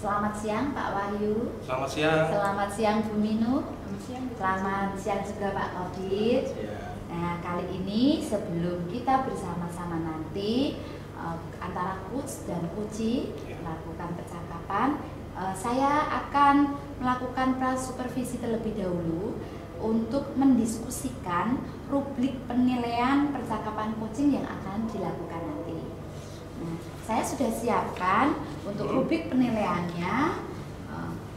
Selamat siang Pak Wahyu. Selamat siang. Selamat siang Bu Minu. Selamat siang. Selamat siang juga Pak Kodit. Nah, kali ini sebelum kita bersama-sama nanti antara coach dan coachee melakukan percakapan, saya akan melakukan prasupervisi terlebih dahulu untuk mendiskusikan rubrik penilaian percakapan coaching yang akan dilakukan nanti. Nah, saya sudah siapkan untuk rubrik penilaiannya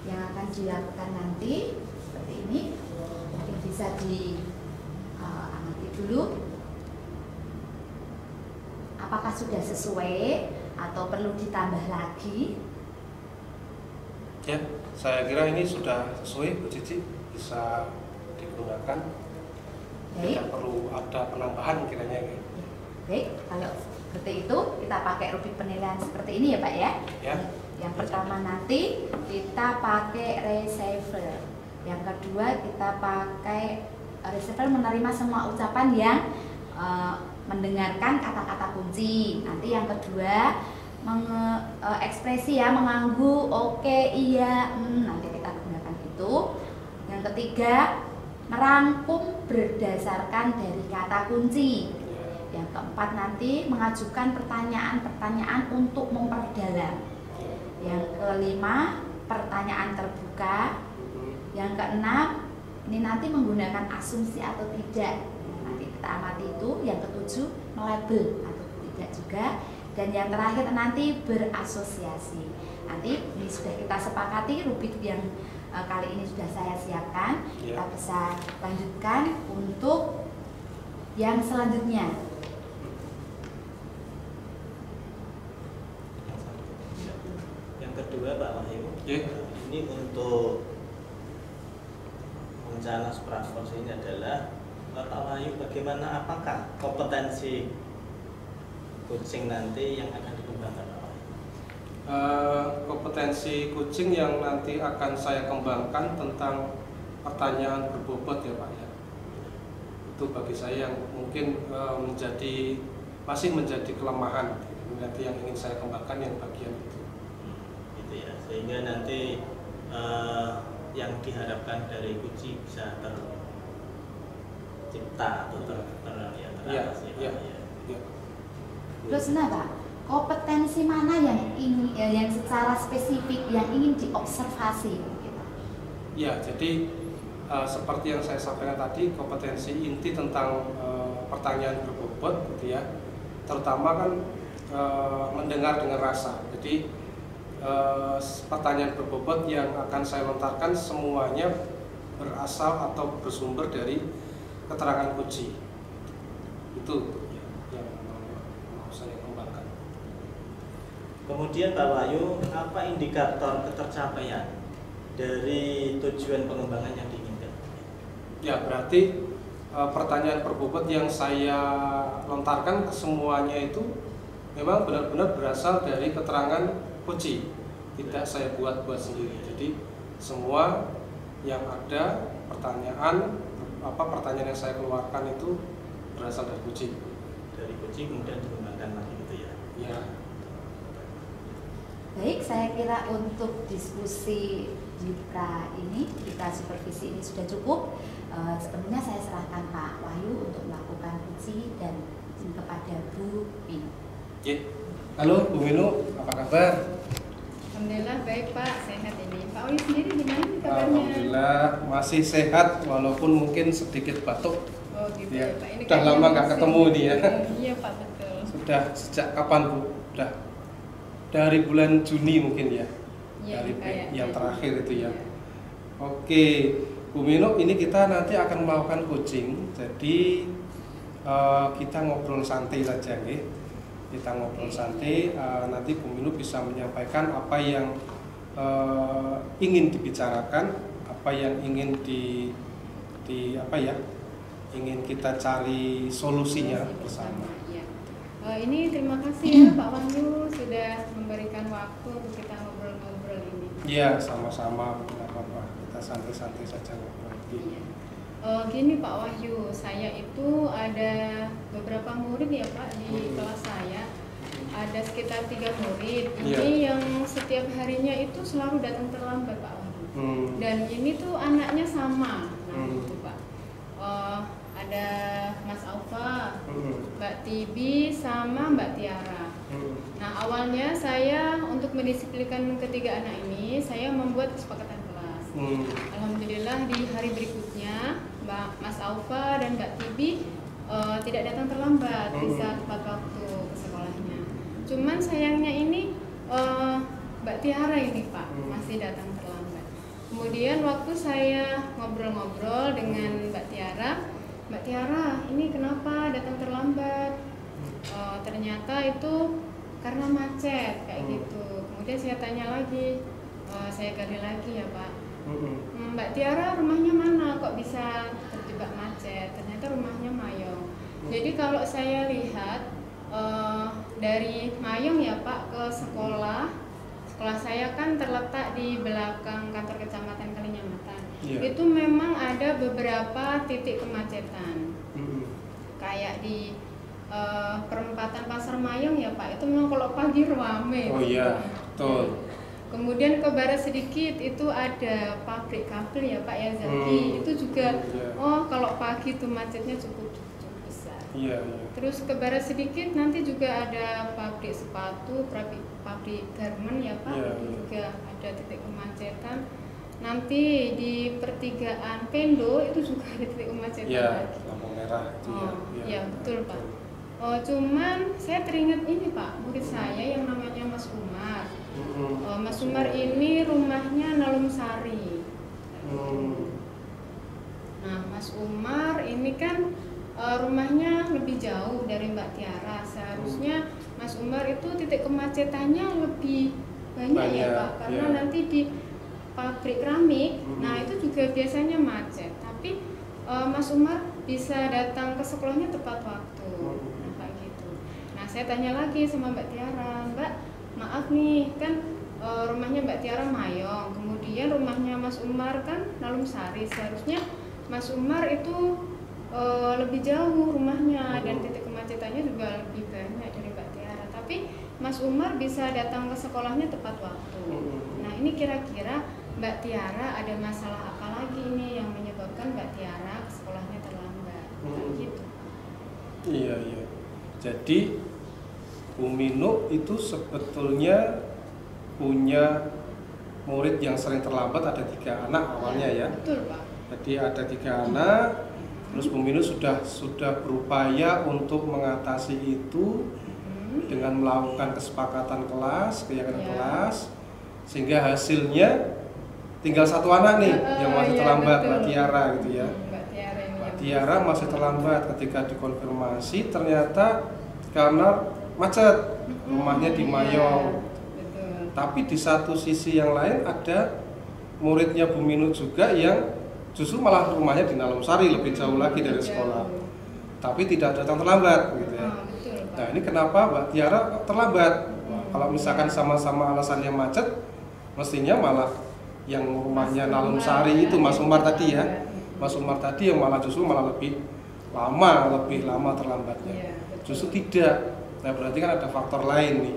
yang akan dilakukan nanti seperti ini. Mungkin bisa diamati dulu. Apakah sudah sesuai atau perlu ditambah lagi? Ya, saya kira ini sudah sesuai Bu Cici, bisa digunakan. Baik. Tidak perlu ada penambahan kiranya. Baik, kalau seperti itu kita pakai rubrik penilaian seperti ini ya Pak ya. Ya. Yang pertama nanti kita pakai receiver. Yang kedua kita pakai receiver menerima semua ucapan yang mendengarkan kata-kata kunci. Nanti yang kedua ekspresi ya, mengangguk, oke, iya, nanti kita gunakan itu. Yang ketiga merangkum berdasarkan dari kata kunci. Yang keempat nanti mengajukan pertanyaan-pertanyaan untuk memperdalam. Yang kelima pertanyaan terbuka. Yang keenam ini nanti menggunakan asumsi atau tidak. Nanti kita amati itu. Yang ketujuh melabel atau tidak juga. Dan yang terakhir nanti berasosiasi. Nanti ini sudah kita sepakati rubrik yang kali ini sudah saya siapkan. Kita bisa lanjutkan untuk yang selanjutnya. Yang kedua Pak Wahyu, ini untuk rencana praproses ini adalah Pak Wahyu, bagaimana, apakah kompetensi coaching nanti yang akan dikembangkan Pak Wahyu? Kompetensi coaching yang nanti akan saya kembangkan tentang pertanyaan berbobot ya Pak ya. Itu bagi saya yang mungkin masih menjadi kelemahan. Nanti yang ingin saya kembangkan yang bagian itu. Gitu ya, sehingga nanti yang diharapkan dari coaching bisa tercipta atau teratasi. Terus nah Pak, kompetensi mana yang secara spesifik yang ingin diobservasi? Ya, jadi seperti yang saya sampaikan tadi, kompetensi inti tentang pertanyaan berbobot, gitu ya, terutama kan mendengar dengan rasa. Jadi pertanyaan berbobot yang akan saya lontarkan semuanya berasal atau bersumber dari keterangan kunci. Itu yang mau saya kembangkan. Kemudian Pak Wahyu, apa indikator ketercapaian dari tujuan pengembangan yang diinginkan? Ya, berarti pertanyaan berbobot yang saya lontarkan ke semuanya itu memang benar-benar berasal dari keterangan kunci, tidak saya buat-buat sendiri. Jadi semua yang ada pertanyaan yang saya keluarkan itu berasal dari kunci. Dari kunci kemudian dikembangkan lagi gitu ya? Ya. Baik, saya kira untuk diskusi kita supervisi ini sudah cukup. Sebenarnya saya serahkan Pak Wahyu untuk melakukan kunci dan kepada Bu Minu. Halo Bu Minu, apa kabar? Alhamdulillah baik Pak, sehat ini. Pak Wahyu sendiri gimana kabarnya? Alhamdulillah masih sehat walaupun mungkin sedikit batuk. Oh gitu Ya. Pak. Ini Sudah lama nggak ketemu nih ya. Iya Pak, betul. Sudah sejak kapan Bu? Sudah dari bulan Juni mungkin ya. Ya, Dari yang gitu. terakhir itu ya. Iya. Oke, Bu Minu, ini kita nanti akan melakukan coaching. Jadi kita ngobrol santai saja nih. Kita ngobrol santai, nanti Bu Minu bisa menyampaikan apa yang ingin dibicarakan, apa yang ingin ingin kita cari solusinya bersama. Ya. Ini terima kasih ya Pak Wahyu sudah memberikan waktu untuk kita ngobrol-ngobrol ini. Iya, sama-sama, tidak apa-apa. Kita santai-santai saja ngobrol. Iya. Gini Pak Wahyu, saya itu ada beberapa murid ya Pak di kelas saya. Ada sekitar 3 murid. Ini yang setiap hari harinya itu selalu datang terlambat Pak Wahyu. Hmm. Dan ini tuh anaknya sama, nah Hmm. gitu Pak. Ada Mas Alfa, Hmm. Mbak Tibi, sama Mbak Tiara. Hmm. Nah awalnya saya untuk mendisiplinkan ketiga anak ini, saya membuat kesepakatan kelas. Hmm. Alhamdulillah di hari berikutnya Mas Alfa dan Mbak Tibi tidak datang terlambat, bisa tepat waktu ke sekolahnya. Cuman sayangnya ini Mbak Tiara ini Pak masih datang terlambat. Kemudian waktu saya ngobrol-ngobrol dengan Mbak Tiara ini kenapa datang terlambat? Ternyata itu karena macet kayak gitu. Kemudian saya tanya lagi, saya gali lagi ya Pak. Mbak Tiara rumahnya mana kok bisa terjebak macet? Ternyata rumahnya Mayong. Jadi kalau saya lihat dari Mayong ya Pak ke sekolah saya kan terletak di belakang kantor kecamatan Kalinyamatan. Itu memang ada beberapa titik kemacetan. Kayak di perempatan Pasar Mayong ya Pak, itu memang kalau pagi ramai. Oh iya, betul. Kemudian ke barat sedikit itu ada pabrik kabel ya Pak ya Zaki. Itu juga kalau pagi itu macetnya cukup besar. Iya. Terus ke barat sedikit nanti juga ada pabrik sepatu, pabrik garment ya Pak. Itu juga ada titik kemacetan. Nanti di pertigaan Pendo itu juga ada titik kemacetan lagi. Lampu merah itu ya betul Pak. Cuman saya teringat ini Pak, murid saya yang namanya Mas Umar. Mas Umar ini rumahnya Nalum Sari. Nah Mas Umar ini kan rumahnya lebih jauh dari Mbak Tiara. Seharusnya Mas Umar itu titik kemacetannya lebih banyak ya Pak, karena nanti di pabrik keramik, nah itu juga biasanya macet. Tapi Mas Umar bisa datang ke sekolahnya tepat waktu. Nah kayak gitu. Nah saya tanya lagi sama Mbak Tiara, Mbak maaf nih kan rumahnya Mbak Tiara Mayong, kemudian rumahnya Mas Umar kan Nalum Sari. Seharusnya Mas Umar itu lebih jauh rumahnya dan titik kemacetannya juga lebih banyak dari Mbak Tiara. Tapi Mas Umar bisa datang ke sekolahnya tepat waktu. Nah ini kira-kira Mbak Tiara ada masalah apa lagi ini yang menyebabkan Mbak Tiara ke sekolahnya terlambat? Gitu. Iya. Jadi Bu Minu itu sebetulnya punya murid yang sering terlambat, ada 3 anak awalnya ya. Betul Pak. Jadi ada 3 anak. Terus Bu Minu sudah berupaya untuk mengatasi itu dengan melakukan kesepakatan kelas, keyakinan kelas, sehingga hasilnya tinggal 1 anak nih yang masih terlambat, Mbak Tiara gitu ya. Mbak Tiara masih terlambat. Ketika dikonfirmasi ternyata karena macet, rumahnya di Mayong. Tapi di satu sisi yang lain ada muridnya Bu Minu juga yang justru malah rumahnya di Nalum Sari, lebih jauh lagi dari sekolah. Tapi tidak datang terlambat gitu ya. Nah ini kenapa Mbak Tiara terlambat? Kalau misalkan sama-sama alasannya macet, mestinya malah yang rumahnya Nalum Sari itu Mas Umar tadi ya. Mas Umar tadi yang malah justru malah lebih lama terlambatnya. Justru tidak. Nah berarti kan ada faktor lain nih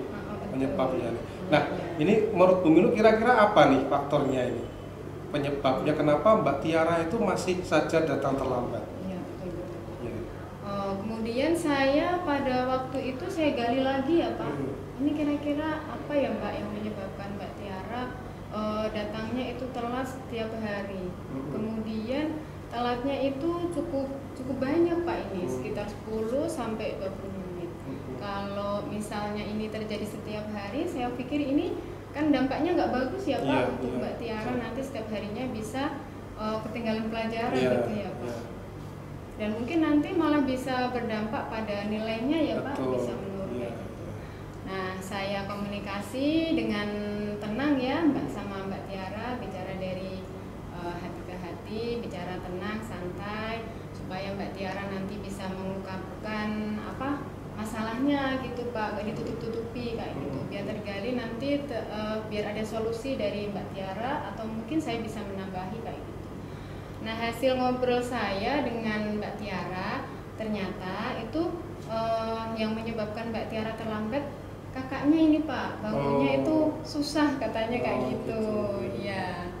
penyebabnya. Nah ini menurut Bu Minu kira-kira apa nih faktornya ini? Penyebabnya kenapa Mbak Tiara itu masih saja datang terlambat? Iya betul. Kemudian saya pada waktu itu saya gali lagi ya Pak. Ini kira-kira apa ya Mbak yang menyebabkan Mbak Tiara datangnya itu telat setiap hari. Kemudian telatnya itu cukup banyak Pak ini, sekitar 10 sampai 20 menit. Kalau misalnya ini terjadi setiap hari, saya pikir ini kan dampaknya nggak bagus ya Pak untuk Mbak Tiara nanti setiap harinya bisa ketinggalan pelajaran gitu ya Pak. Dan mungkin nanti malah bisa berdampak pada nilainya ya Pak, bisa menurun kayak gitu. Nah saya komunikasi dengan tenang ya sama Mbak Tiara, bicara dari hati ke hati, bicara tenang, santai, supaya Mbak Tiara nanti bisa mengungkapkan masalahnya gitu Pak, gak ditutup-tutupi kayak gitu, biar tergali nanti biar ada solusi dari Mbak Tiara atau mungkin saya bisa menambahi kayak gitu. Nah hasil ngobrol saya dengan Mbak Tiara ternyata itu yang menyebabkan Mbak Tiara terlambat kakaknya ini Pak, bangunnya Oh. itu susah katanya kayak Oh, gitu. gitu. Iya.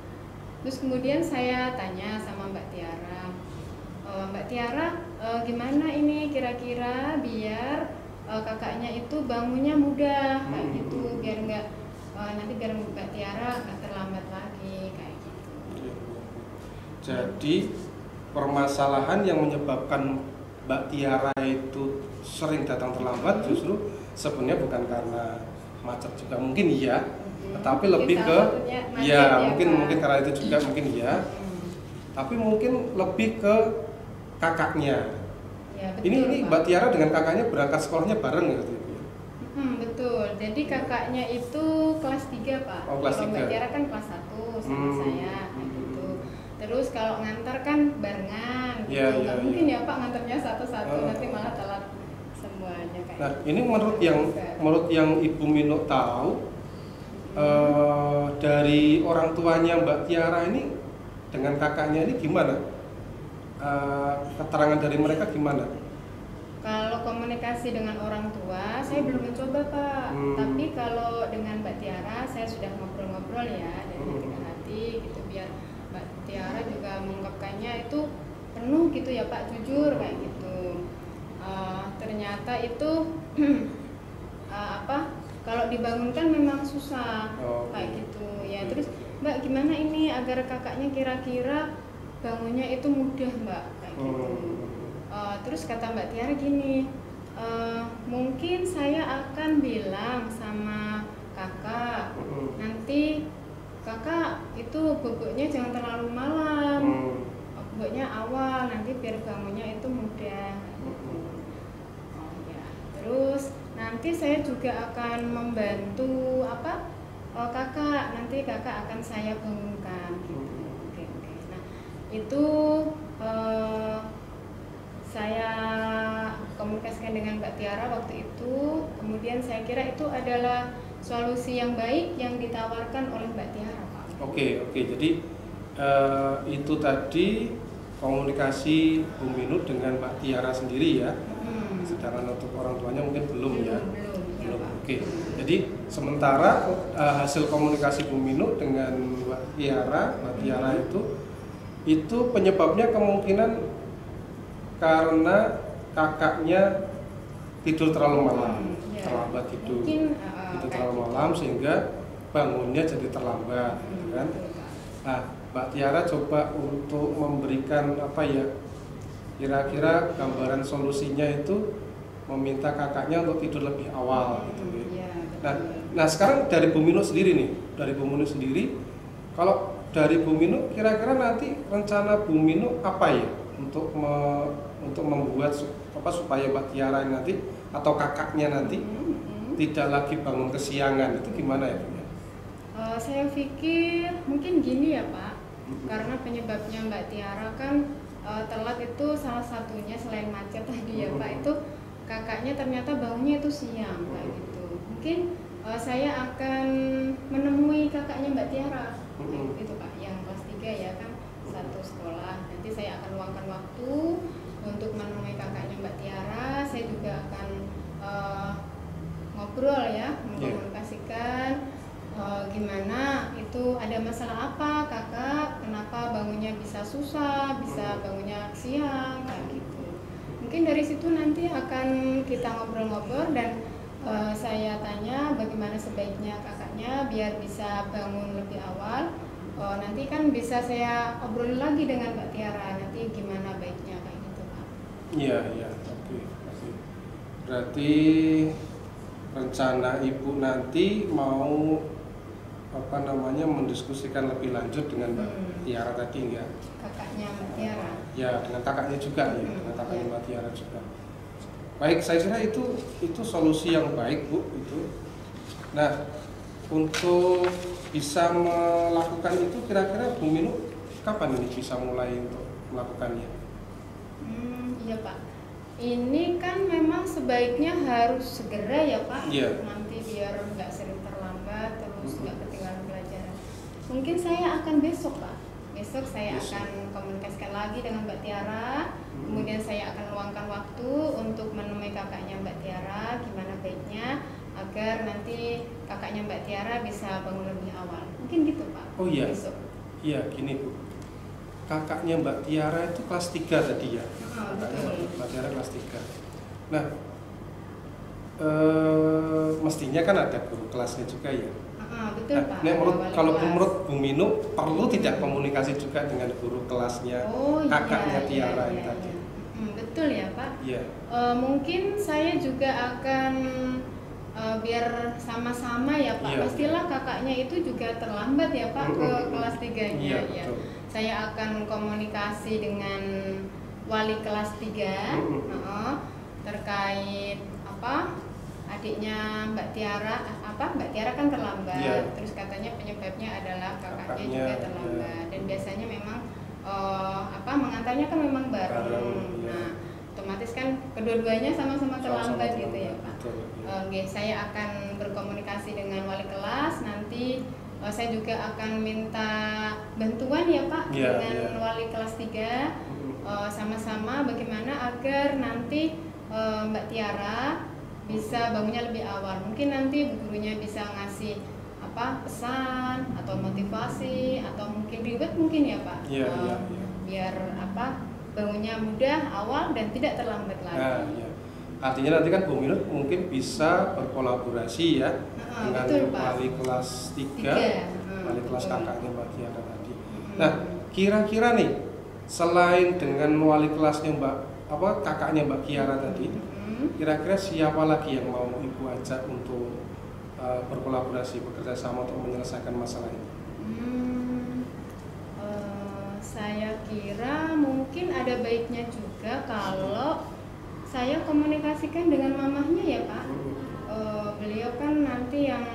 Terus kemudian saya tanya sama Mbak Tiara, Mbak Tiara, gimana ini kira-kira biar kakaknya itu bangunnya mudah kayak gitu, biar nggak nanti biar Mbak Tiara nggak terlambat lagi kayak gitu. Jadi permasalahan yang menyebabkan Mbak Tiara itu sering datang terlambat justru sebenarnya bukan karena macet juga, mungkin iya, tetapi Mungkin lebih ke salah satunya macet ya ya, mungkin Pak. mungkin karena itu juga mungkin iya, tapi mungkin lebih ke kakaknya. Ya, betul, Ini Pak. Mbak Tiara dengan kakaknya berangkat sekolahnya bareng gitu. Betul. Jadi kakaknya itu kelas 3 Pak. Oh, kelas Kalau Mbak 3. Tiara kan kelas 1 sama saya kayak gitu. Terus kalau ngantar kan barengan gitu. Iya, Nggak iya, mungkin iya. ya Pak ngantarnya satu-satu, Oh. nanti malah telat semuanya kayak Nah, gitu. ini menurut yang Ibu Mino tahu dari orang tuanya Mbak Tiara ini dengan kakaknya ini gimana? Keterangan dari mereka gimana? Kalau komunikasi dengan orang tua, saya belum mencoba Pak. Tapi kalau dengan Mbak Tiara, saya sudah ngobrol-ngobrol ya dari hati ke hati gitu, biar Mbak Tiara juga mengungkapkannya itu penuh gitu ya Pak, jujur kayak gitu. Ternyata itu kalau dibangunkan memang susah kayak gitu ya. Terus Mbak gimana ini agar kakaknya kira-kira bangunnya itu mudah Mbak kayak gitu. Terus kata Mbak Tiara gini, mungkin saya akan bilang sama kakak, nanti kakak itu boboknya jangan terlalu malam, boboknya awal, nanti biar bangunnya itu mudah. Oh ya. Terus nanti saya juga akan membantu kakak, nanti kakak akan saya bangunkan. Gitu. Oke. Nah itu saya komunikasikan dengan Mbak Tiara waktu itu, kemudian saya kira itu adalah solusi yang baik yang ditawarkan oleh Mbak Tiara, Pak. Oke, jadi itu tadi komunikasi Bu Minu dengan Mbak Tiara sendiri ya. Sedangkan untuk orang tuanya mungkin belum ya. Belum, Pak. Oke, jadi sementara hasil komunikasi Bu Minu dengan Mbak Tiara itu penyebabnya kemungkinan karena kakaknya tidur terlalu malam, Ya. terlambat tidur, Mungkin, tidur kayak terlalu gitu. malam sehingga bangunnya jadi terlambat, kan? Betul, Pak. Nah, Mbak Tiara coba untuk memberikan kira-kira gambaran solusinya itu meminta kakaknya untuk tidur lebih awal, gitu. Ya, Nah, sekarang dari Bu Minu sendiri nih, kalau dari Bu Minu kira-kira nanti rencana Bu Minu apa ya untuk membuat supaya Mbak Tiara nanti atau kakaknya nanti tidak lagi bangun kesiangan, itu gimana ya? Saya pikir mungkin gini ya Pak, karena penyebabnya Mbak Tiara kan telat itu salah satunya selain macet tadi ya Pak, itu kakaknya ternyata bangunnya itu siang kayak gitu. Mungkin saya akan menemui kakaknya Mbak Tiara gitu Pak, yang kelas 3 ya kan, satu sekolah. Nanti saya akan luangkan waktu untuk menemui kakaknya Mbak Tiara. Saya juga akan ngobrol ya, mengkomunikasikan gimana itu, ada masalah apa kakak, kenapa bangunnya bisa susah, bisa bangunnya siang kayak gitu. Mungkin dari situ nanti akan kita ngobrol-ngobrol dan saya tanya bagaimana sebaiknya kakaknya biar bisa bangun lebih awal. Nanti kan bisa saya obrol lagi dengan Mbak Tiara, nanti gimana baiknya kayak gitu Pak. Iya, oke. Berarti rencana Ibu nanti mau mendiskusikan lebih lanjut dengan Mbak Tiara tadi ya? Kakaknya Mbak Tiara. Ya, dengan kakaknya juga ya, dengan kakaknya Mbak Tiara juga. Baik, saya kira itu solusi yang baik Bu itu. Nah, untuk bisa melakukan itu kira-kira Bu Minu kapan ini bisa mulai untuk melakukannya? Iya Pak. Ini kan memang sebaiknya harus segera ya Pak. Iya. Nanti biar nggak sering terlambat, terus nggak ketinggalan pelajaran. Mungkin saya akan besok Pak. Besok saya akan komunikasikan lagi dengan Mbak Tiara. Kemudian saya akan luangkan waktu untuk menemui kakaknya Mbak Tiara. Gimana baiknya agar nanti kakaknya Mbak Tiara bisa bangun lebih awal. Mungkin gitu Pak. Oh iya. Besok. Iya, gini Bu. Kakaknya Mbak Tiara itu kelas 3 tadi ya. Kakaknya Betul. Mbak Tiara kelas 3. Nah, mestinya kan ada guru kelasnya juga ya. Betul Nah, Pak. ini ada wali kalau kelas. menurut Bu Minu perlu tidak komunikasi juga dengan guru kelasnya Oh, iya, kakaknya Tiara iya, ini iya, tadi. iya. Betul ya Pak. Iya. Mungkin saya juga akan biar sama-sama ya Pak. Iya. Pastilah kakaknya itu juga terlambat ya Pak ke kelas 3-nya. Iya, Ya. betul. Saya akan komunikasi dengan wali kelas 3 terkait adiknya Mbak Tiara. Mbak Tiara kan terlambat. Iya. Terus katanya penyebabnya adalah kakaknya Kakaknya, juga terlambat. iya. Dan biasanya memang mengantarnya kan memang bareng. Bareng, iya. Nah, otomatis kan kedua-duanya sama-sama terlambat Sama-sama gitu ya terlambat, Pak. betul, iya. Oke, saya akan berkomunikasi dengan wali kelas. Nanti saya juga akan minta bantuan ya Pak Iya, dengan iya. wali kelas 3 sama-sama bagaimana agar nanti Mbak Tiara bisa bangunnya lebih awal. Mungkin nanti bu gurunya bisa ngasih pesan atau motivasi atau mungkin reward mungkin ya Pak. Iya, iya, iya. Biar bangunnya mudah, awal dan tidak terlambat lagi. Nah, iya. Artinya nanti kan Bu Minu mungkin bisa berkolaborasi ya dengan betul, Pak. wali kelas 3, wali kelas betul. kakaknya Mbak Tiara tadi. Nah, kira-kira nih selain dengan wali kelasnya kakaknya Mbak Kiara tadi, kira-kira siapa lagi yang mau Ibu ajak untuk berkolaborasi, bekerja sama untuk menyelesaikan masalah ini? Saya kira mungkin ada baiknya juga kalau saya komunikasikan dengan mamahnya ya Pak. Beliau kan nanti yang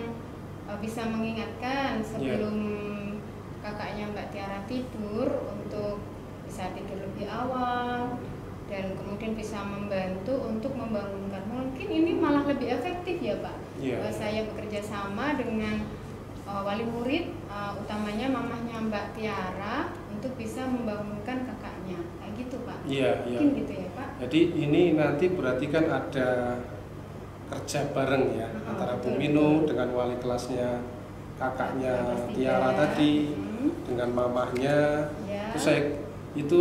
bisa mengingatkan sebelum kakaknya Mbak Tiara tidur untuk bisa tidur lebih awal dan kemudian bisa membantu untuk membangunkan. Mungkin ini malah lebih efektif ya Pak. Saya bekerja sama dengan wali murid, utamanya mamahnya Mbak Tiara untuk bisa membangunkan kakaknya, kayak gitu Pak. Iya. Mungkin gitu ya Pak. Jadi ini nanti berarti kan ada kerja bareng ya antara Bu betul, Minu betul. dengan wali kelasnya kakaknya Kelas 3. Tiara tadi dengan mamahnya. Ya. Terus itu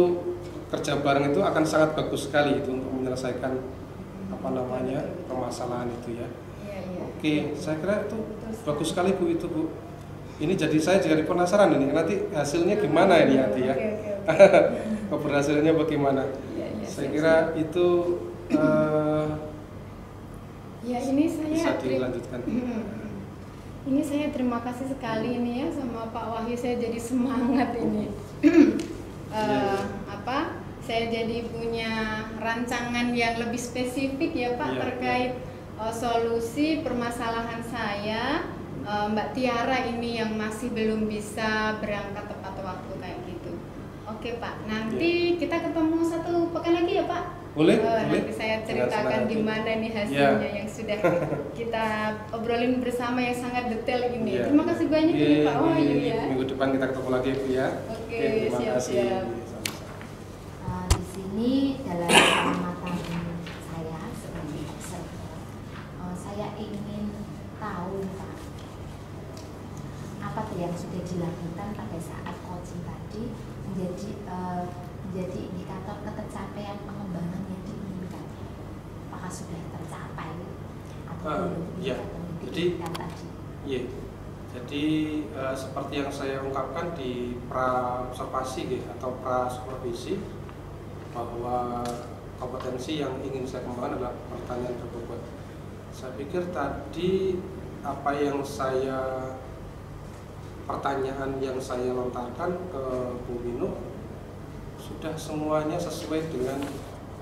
kerja bareng itu akan sangat bagus sekali itu untuk menyelesaikan betul. permasalahan itu ya. Iya. Oke, saya kira itu Betul sekali. bagus sekali Bu itu Bu. Ini jadi saya jadi penasaran ini nanti hasilnya gimana ini nanti ya. Oke. Keberhasilannya bagaimana? Iya, Saya siap, kira siap. itu Ya ini saya bisa dilanjutkan. Ini saya terima kasih sekali ini ya sama Pak Wahyu, saya jadi semangat ini. Saya jadi punya rancangan yang lebih spesifik ya Pak Iya, terkait solusi permasalahan saya Mbak Tiara ini yang masih belum bisa berangkat tepat waktu kayak gitu. Oke Pak, nanti kita ketemu satu pekan lagi ya Pak. Boleh, Nanti saya Dengan ceritakan senang hati. gimana nih hasilnya yang sudah kita obrolin bersama yang sangat detail ini. Iya. Terima kasih banyak ini Pak Wahyu ya. Minggu depan kita ketemu lagi Bu ya. Oke, terima kasih. siap-siap. Di sini dalam pengamatan saya sebagai observer, saya ingin tahu Pak, apa tuh yang sudah dilakukan pada saat coaching tadi menjadi indikator ketercapaian pengembangan yang diinginkan. Apakah sudah tercapai atau belum? Iya. Atau Jadi, diinginkan tadi? Iya. Jadi seperti yang saya ungkapkan di pra observasi atau pra supervisi, bahwa kompetensi yang ingin saya kembangkan adalah pertanyaan berbobot. Saya pikir tadi pertanyaan yang saya lontarkan ke Bu Minu sudah semuanya sesuai dengan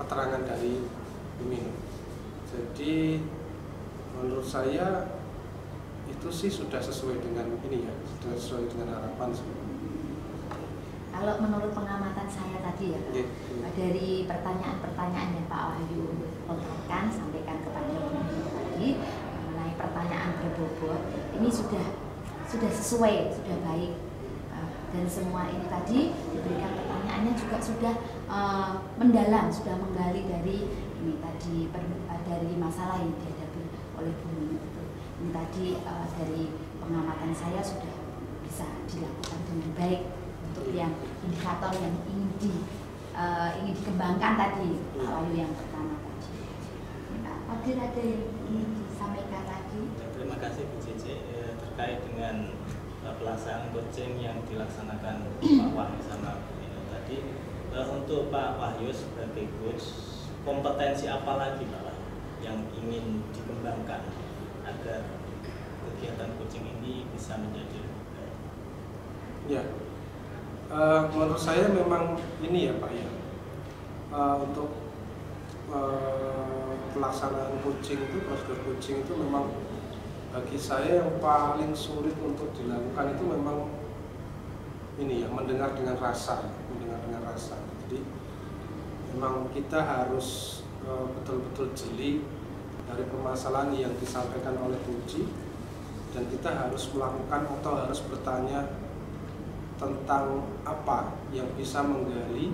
keterangan dari Bu Minu. Jadi menurut saya itu sih sudah sesuai dengan sudah sesuai dengan harapan. Kalau menurut pengamatan saya tadi ya, Iya. dari pertanyaan-pertanyaan yang Pak Wahyu lontarkan sampaikan kepada Ibu tadi mengenai pertanyaan berbobot, ini sudah sesuai, sudah baik, dan semua ini tadi diberikan pertanyaannya juga sudah mendalam, sudah menggali dari ini tadi dari masalah yang dihadapi oleh Bu Minu itu. Ini tadi dari pengamatan saya sudah bisa dilakukan dengan baik untuk yang indikator yang ingin dikembangkan tadi, Pak Wahyu yang pertama tadi. Pak Qadir ada yang ingin disampaikan lagi? Terima kasih Bu Cici terkait dengan pelaksanaan coaching yang dilaksanakan Pak Wahyu sama Bu Mino tadi. Untuk Pak Wahyu sebagai coach, kompetensi apa lagi Pak Wahyu yang ingin dikembangkan agar kegiatan coaching ini bisa menjadi lebih baik? Ya, menurut saya memang ini ya Pak ya, untuk pelaksanaan coaching itu, prosedur coaching itu memang bagi saya yang paling sulit untuk dilakukan itu memang ini ya, mendengar dengan rasa. Jadi memang kita harus betul-betul jeli dari permasalahan yang disampaikan oleh coach, dan kita harus melakukan atau harus bertanya tentang apa yang bisa menggali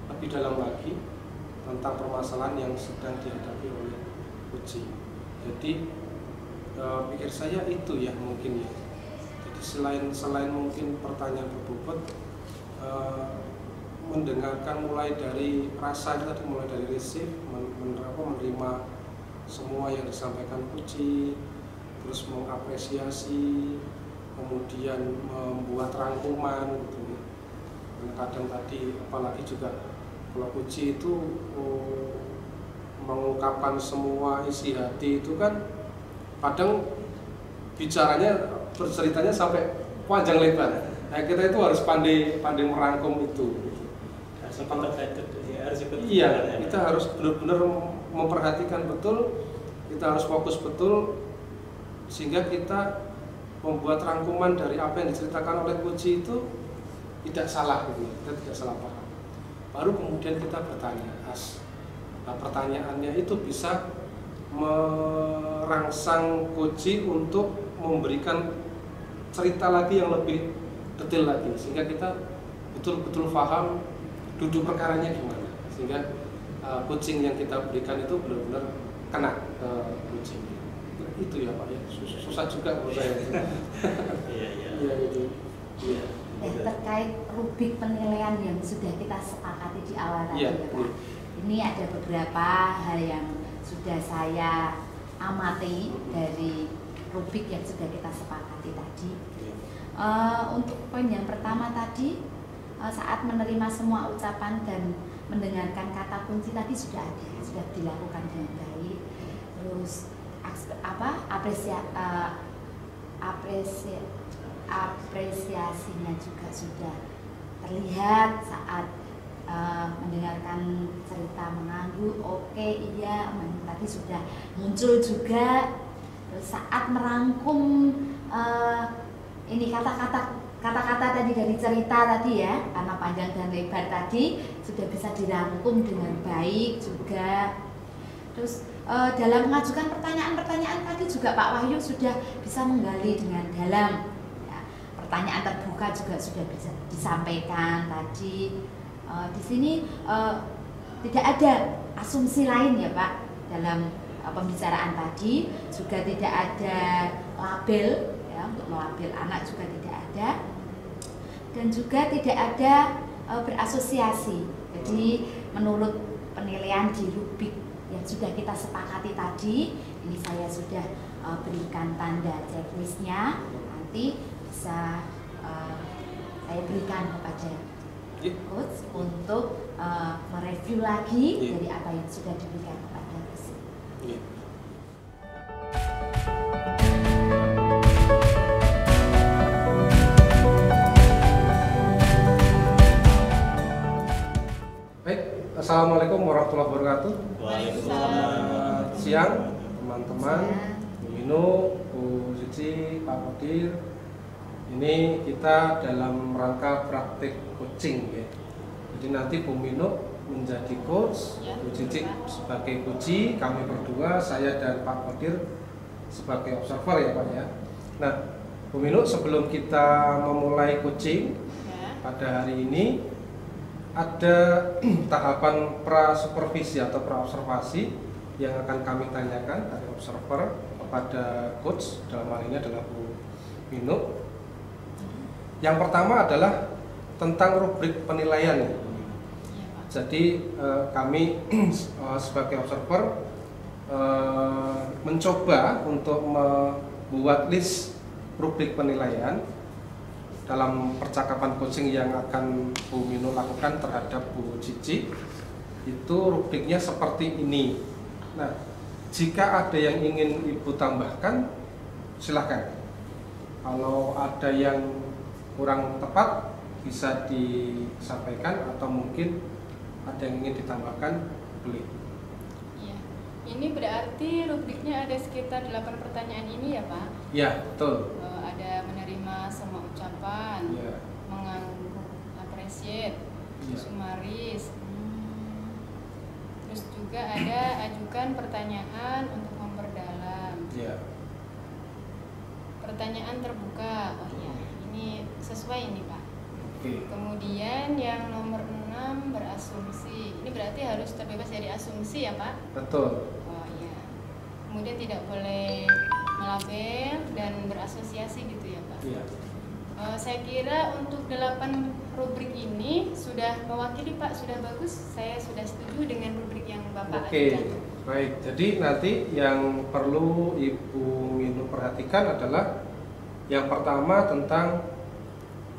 lebih dalam lagi tentang permasalahan yang sedang dihadapi oleh coach. Jadi pikir saya itu ya mungkin ya. Jadi selain mungkin pertanyaan berbobot, mendengarkan mulai dari rasa itu tadi, mulai dari receive, menerima semua yang disampaikan coach, terus mengapresiasi, kemudian membuat rangkuman gitu ya. Dan kadang tadi apalagi juga kalau coach itu mengungkapkan semua isi hati itu kan kadang bicaranya, berceritanya sampai panjang lebar. Nah, kita itu harus pandai merangkum itu. Iya, kita harus benar-benar memperhatikan betul, kita harus fokus betul sehingga kita membuat rangkuman dari apa yang diceritakan oleh coach itu tidak salah gitu, kita tidak salah paham. Baru kemudian kita bertanya, nah, pertanyaannya itu bisa merangsang coach untuk memberikan cerita lagi yang lebih detail lagi, sehingga kita betul-betul paham duduk perkaranya gimana, sehingga coaching yang kita berikan itu benar-benar kena coaching. Itu ya Pak ya, susah juga menurut saya. Iya itu. Iya. Terkait rubrik penilaian yang sudah kita sepakati di awal tadi ya Pak. Ini ada beberapa hal yang sudah saya amati dari rubrik yang sudah kita sepakati tadi. Untuk poin yang pertama tadi, saat menerima semua ucapan dan mendengarkan kata kunci tadi sudah dilakukan dengan baik. Terus apresiasinya juga sudah terlihat saat mendengarkan cerita mengangguk, oke, iya, tadi sudah muncul juga. Terus saat merangkum ini kata-kata tadi dari cerita tadi ya, karena panjang dan lebar tadi sudah bisa dirangkum dengan baik juga. Terus dalam mengajukan pertanyaan-pertanyaan tadi juga Pak Wahyu sudah bisa menggali dengan dalam ya, pertanyaan terbuka juga sudah bisa disampaikan tadi. Di sini tidak ada asumsi lain ya Pak dalam pembicaraan tadi, juga tidak ada label ya, untuk melabel anak juga tidak ada, dan juga tidak ada berasosiasi. Jadi menurut penilaian di rubrik yang sudah kita sepakati tadi, ini saya sudah berikan tanda checklistnya, nanti bisa saya berikan kepada coach untuk mereview lagi dari apa yang sudah diberikan kepada coach. Assalamualaikum warahmatullahi wabarakatuh. Waalaikumsalam. Siang teman-teman, Bu Mino, Bu Cici, Pak Qadir. Ini kita dalam rangka praktik coaching ya. Jadi nanti Bu Mino menjadi coach, Bu Cici sebagai coach, kami berdua, saya dan Pak Qadir sebagai observer ya Pak ya. Nah, Bu Mino, sebelum kita memulai coaching pada hari ini, ada tahapan pra-supervisi atau pra-observasi yang akan kami tanyakan dari observer kepada coach, dalam hal ini adalah Bu Mino. Yang pertama adalah tentang rubrik penilaian. Iya, Pak. Jadi kami sebagai observer mencoba untuk membuat list rubrik penilaian dalam percakapan coaching yang akan Bu Mino lakukan terhadap Bu Cici. Itu rubriknya seperti ini. Nah, jika ada yang ingin Ibu tambahkan, silahkan. Kalau ada yang kurang tepat bisa disampaikan, atau mungkin ada yang ingin ditambahkan, boleh. Iya. Ini berarti rubriknya ada sekitar 8 pertanyaan ini ya, Pak? Ya, betul. Ada menerima semua ucapan, Ya. mengangguk, appreciate, Ya. sumaris. Terus juga ada ajukan pertanyaan untuk memperdalam. Ya. Pertanyaan terbuka. Oh iya, ini sesuai ini, Pak. Oke. Kemudian yang nomor 6 berasumsi. Ini berarti harus terbebas dari asumsi ya, Pak? Betul. Oh iya. Kemudian tidak boleh melabel dan berasosiasi gitu ya, Pak? Iya. Saya kira untuk 8 rubrik ini sudah mewakili, Pak, sudah bagus. Saya sudah setuju dengan rubrik yang Bapak Oke, ajukan. baik. Jadi nanti yang perlu Ibu Mino perhatikan adalah yang pertama tentang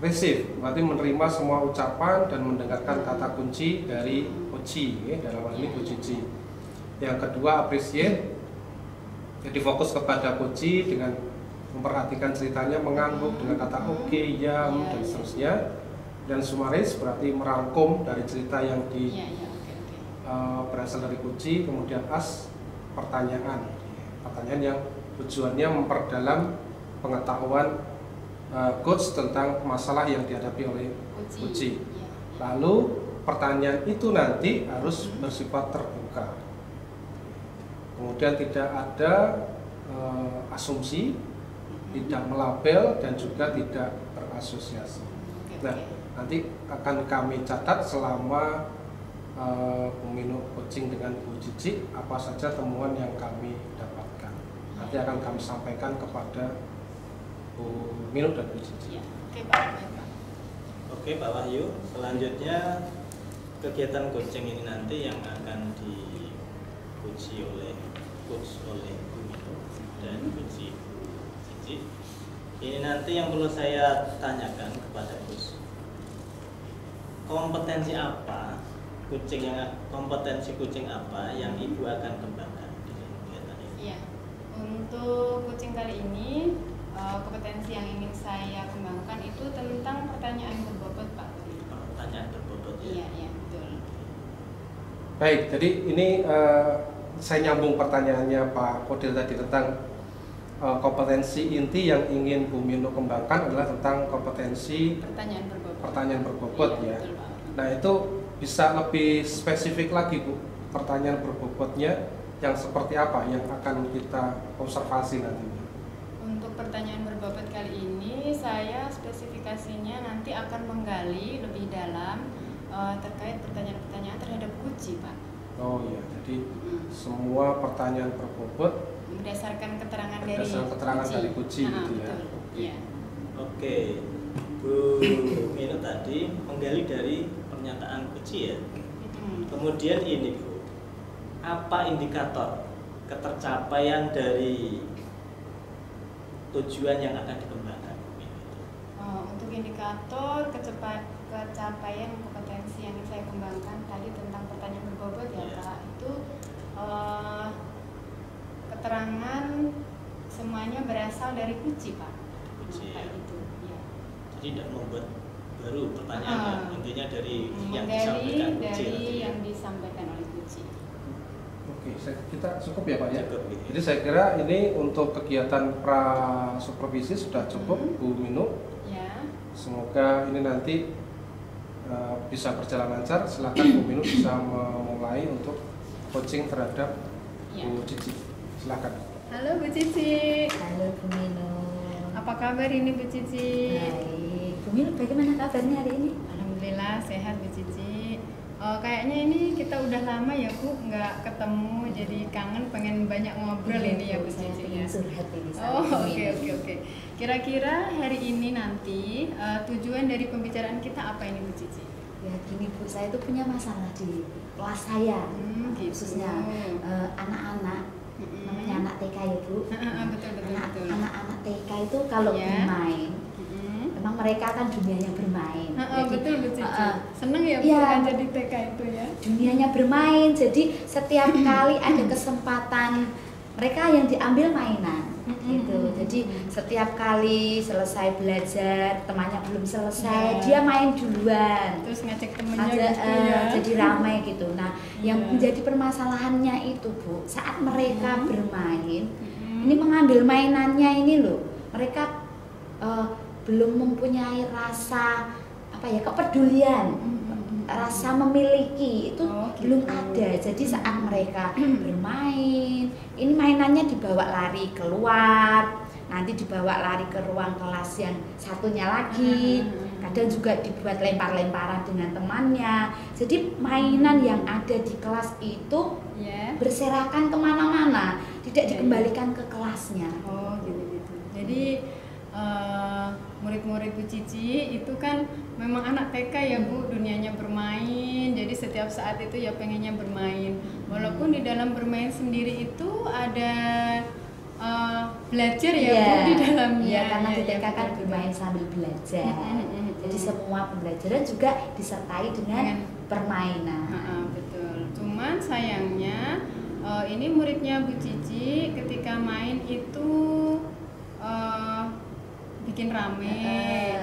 receive, berarti menerima semua ucapan dan mendengarkan kata kunci dari Koci, dalam hal ini Bu Cici. Yang kedua appreciate, jadi fokus kepada Koci dengan memperhatikan ceritanya, mengangguk dengan kata oke, ya, dan seterusnya. Dan sumaris berarti merangkum dari cerita yang di Iya, iya, oke. berasal dari Koci. Kemudian as, pertanyaan yang tujuannya memperdalam pengetahuan coach tentang masalah yang dihadapi oleh Koci. Iya. Lalu pertanyaan itu nanti harus bersifat terbuka. Kemudian tidak ada asumsi, tidak melabel, dan juga tidak berasosiasi. Nah, nanti akan kami catat selama Bu Mino coaching dengan Bu Cici apa saja temuan yang kami dapatkan. Nanti akan kami sampaikan kepada Bu Mino dan Bu Cici. Iya. Oke, Pak. Baik, Pak. Oke, Pak Wahyu. Selanjutnya kegiatan coaching ini nanti yang akan diuji oleh coach oleh Bu Mino dan Bu Cici. Ini nanti yang perlu saya tanyakan kepada coach. Kompetensi apa kucing apa yang Ibu akan kembangkan di kegiatan ini? Iya. Untuk kucing kali ini kompetensi yang ingin saya kembangkan itu tentang pertanyaan berbobot, Pak. Pertanyaan berbobot ya. Iya, iya, betul. Baik, jadi ini saya nyambung pertanyaannya Pak Kodil tadi tentang kompetensi inti yang ingin Bu Mino kembangkan adalah tentang kompetensi pertanyaan berbobot iya, ya. betul, Pak. Nah, itu bisa lebih spesifik lagi Bu, pertanyaan berbobotnya yang seperti apa yang akan kita observasi nanti. Untuk pertanyaan berbobot kali ini saya spesifikasinya nanti akan menggali lebih dalam terkait pertanyaan-pertanyaan terhadap Koci, Pak. Oh iya, jadi semua pertanyaan berbobot Berdasarkan keterangan dari Koci Nah, gitu ya. betul. Iya. Oke, Bu Mino tadi menggali dari pernyataan Koci ya. Kemudian ini Bu, apa indikator ketercapaian dari tujuan yang akan dikembangkan? Untuk indikator kecapaian kompetensi yang saya kembangkan tadi tentang pertanyaan berbobot ya, Yes. Pak, itu keterangan semuanya berasal dari Koci, Pak. Koci, Kayak ya. gitu, ya. Jadi tidak membuat baru pertanyaan, intinya dari yang Menggali disampaikan Koci dari tadi ya. yang disampaikan oleh Koci. Oke, kita cukup ya Pak ya. Cukup, gitu. Jadi saya kira ini untuk kegiatan pra supervisi sudah cukup Bu Mino. Ya. Semoga ini nanti bisa berjalan lancar. Silakan Bu Mino bisa memulai untuk coaching terhadap Ya. Bu Cici. Silakan. Halo Bu Cici. Halo Bu Mino. Apa kabar ini Bu Cici? Baik. Bu Mino bagaimana kabarnya hari ini? Alhamdulillah sehat Bu Cici. Kayaknya ini kita udah lama ya Bu nggak ketemu, jadi kangen pengen banyak ngobrol ini ya Bu saya Cici pengen ya. curhat ini Oh sama oke. Kira-kira hari ini nanti tujuan dari pembicaraan kita apa ini Bu Cici? Ya gini Bu, saya tuh punya masalah di kelas saya, Gitu. khususnya anak-anak, namanya anak TK ya Bu. Betul. Anak-anak TK itu kalau Ya. bermain, memang mereka kan dunianya bermain. Betul Bu Cici. Seneng ya Bu Iya. ada di TK itu ya. Dunianya bermain, jadi setiap kali ada kesempatan mereka yang diambil mainan gitu. Jadi setiap kali selesai belajar, temannya belum selesai, Iya. dia main duluan. Terus ngajak temennya Ada, gitu ya. jadi ramai gitu. Nah, yang Iya. menjadi permasalahannya itu Bu, saat mereka bermain, Mm-mm. ini mengambil mainannya ini loh, mereka belum mempunyai rasa apa ya, kepedulian, rasa memiliki itu Oh, gitu. belum ada. Jadi saat mereka bermain, ini mainannya dibawa lari keluar, nanti dibawa lari ke ruang kelas yang satunya lagi, kadang juga dibuat lempar-lemparan dengan temannya. Jadi mainan yang ada di kelas itu Ya. berserakan kemana-mana, tidak Ya, dikembalikan ke kelasnya. Oh gitu. Jadi murid-murid Bu Cici itu kan memang anak TK ya Bu, dunianya bermain. Jadi setiap saat itu ya pengennya bermain. Walaupun di dalam bermain sendiri itu ada belajar ya Bu di dalamnya. Iya, karena di Ya, TK kan betul. bermain sambil belajar. Jadi semua pembelajaran juga disertai dengan permainan. Betul. Cuman sayangnya ini muridnya Bu Cici ketika main itu bikin rame,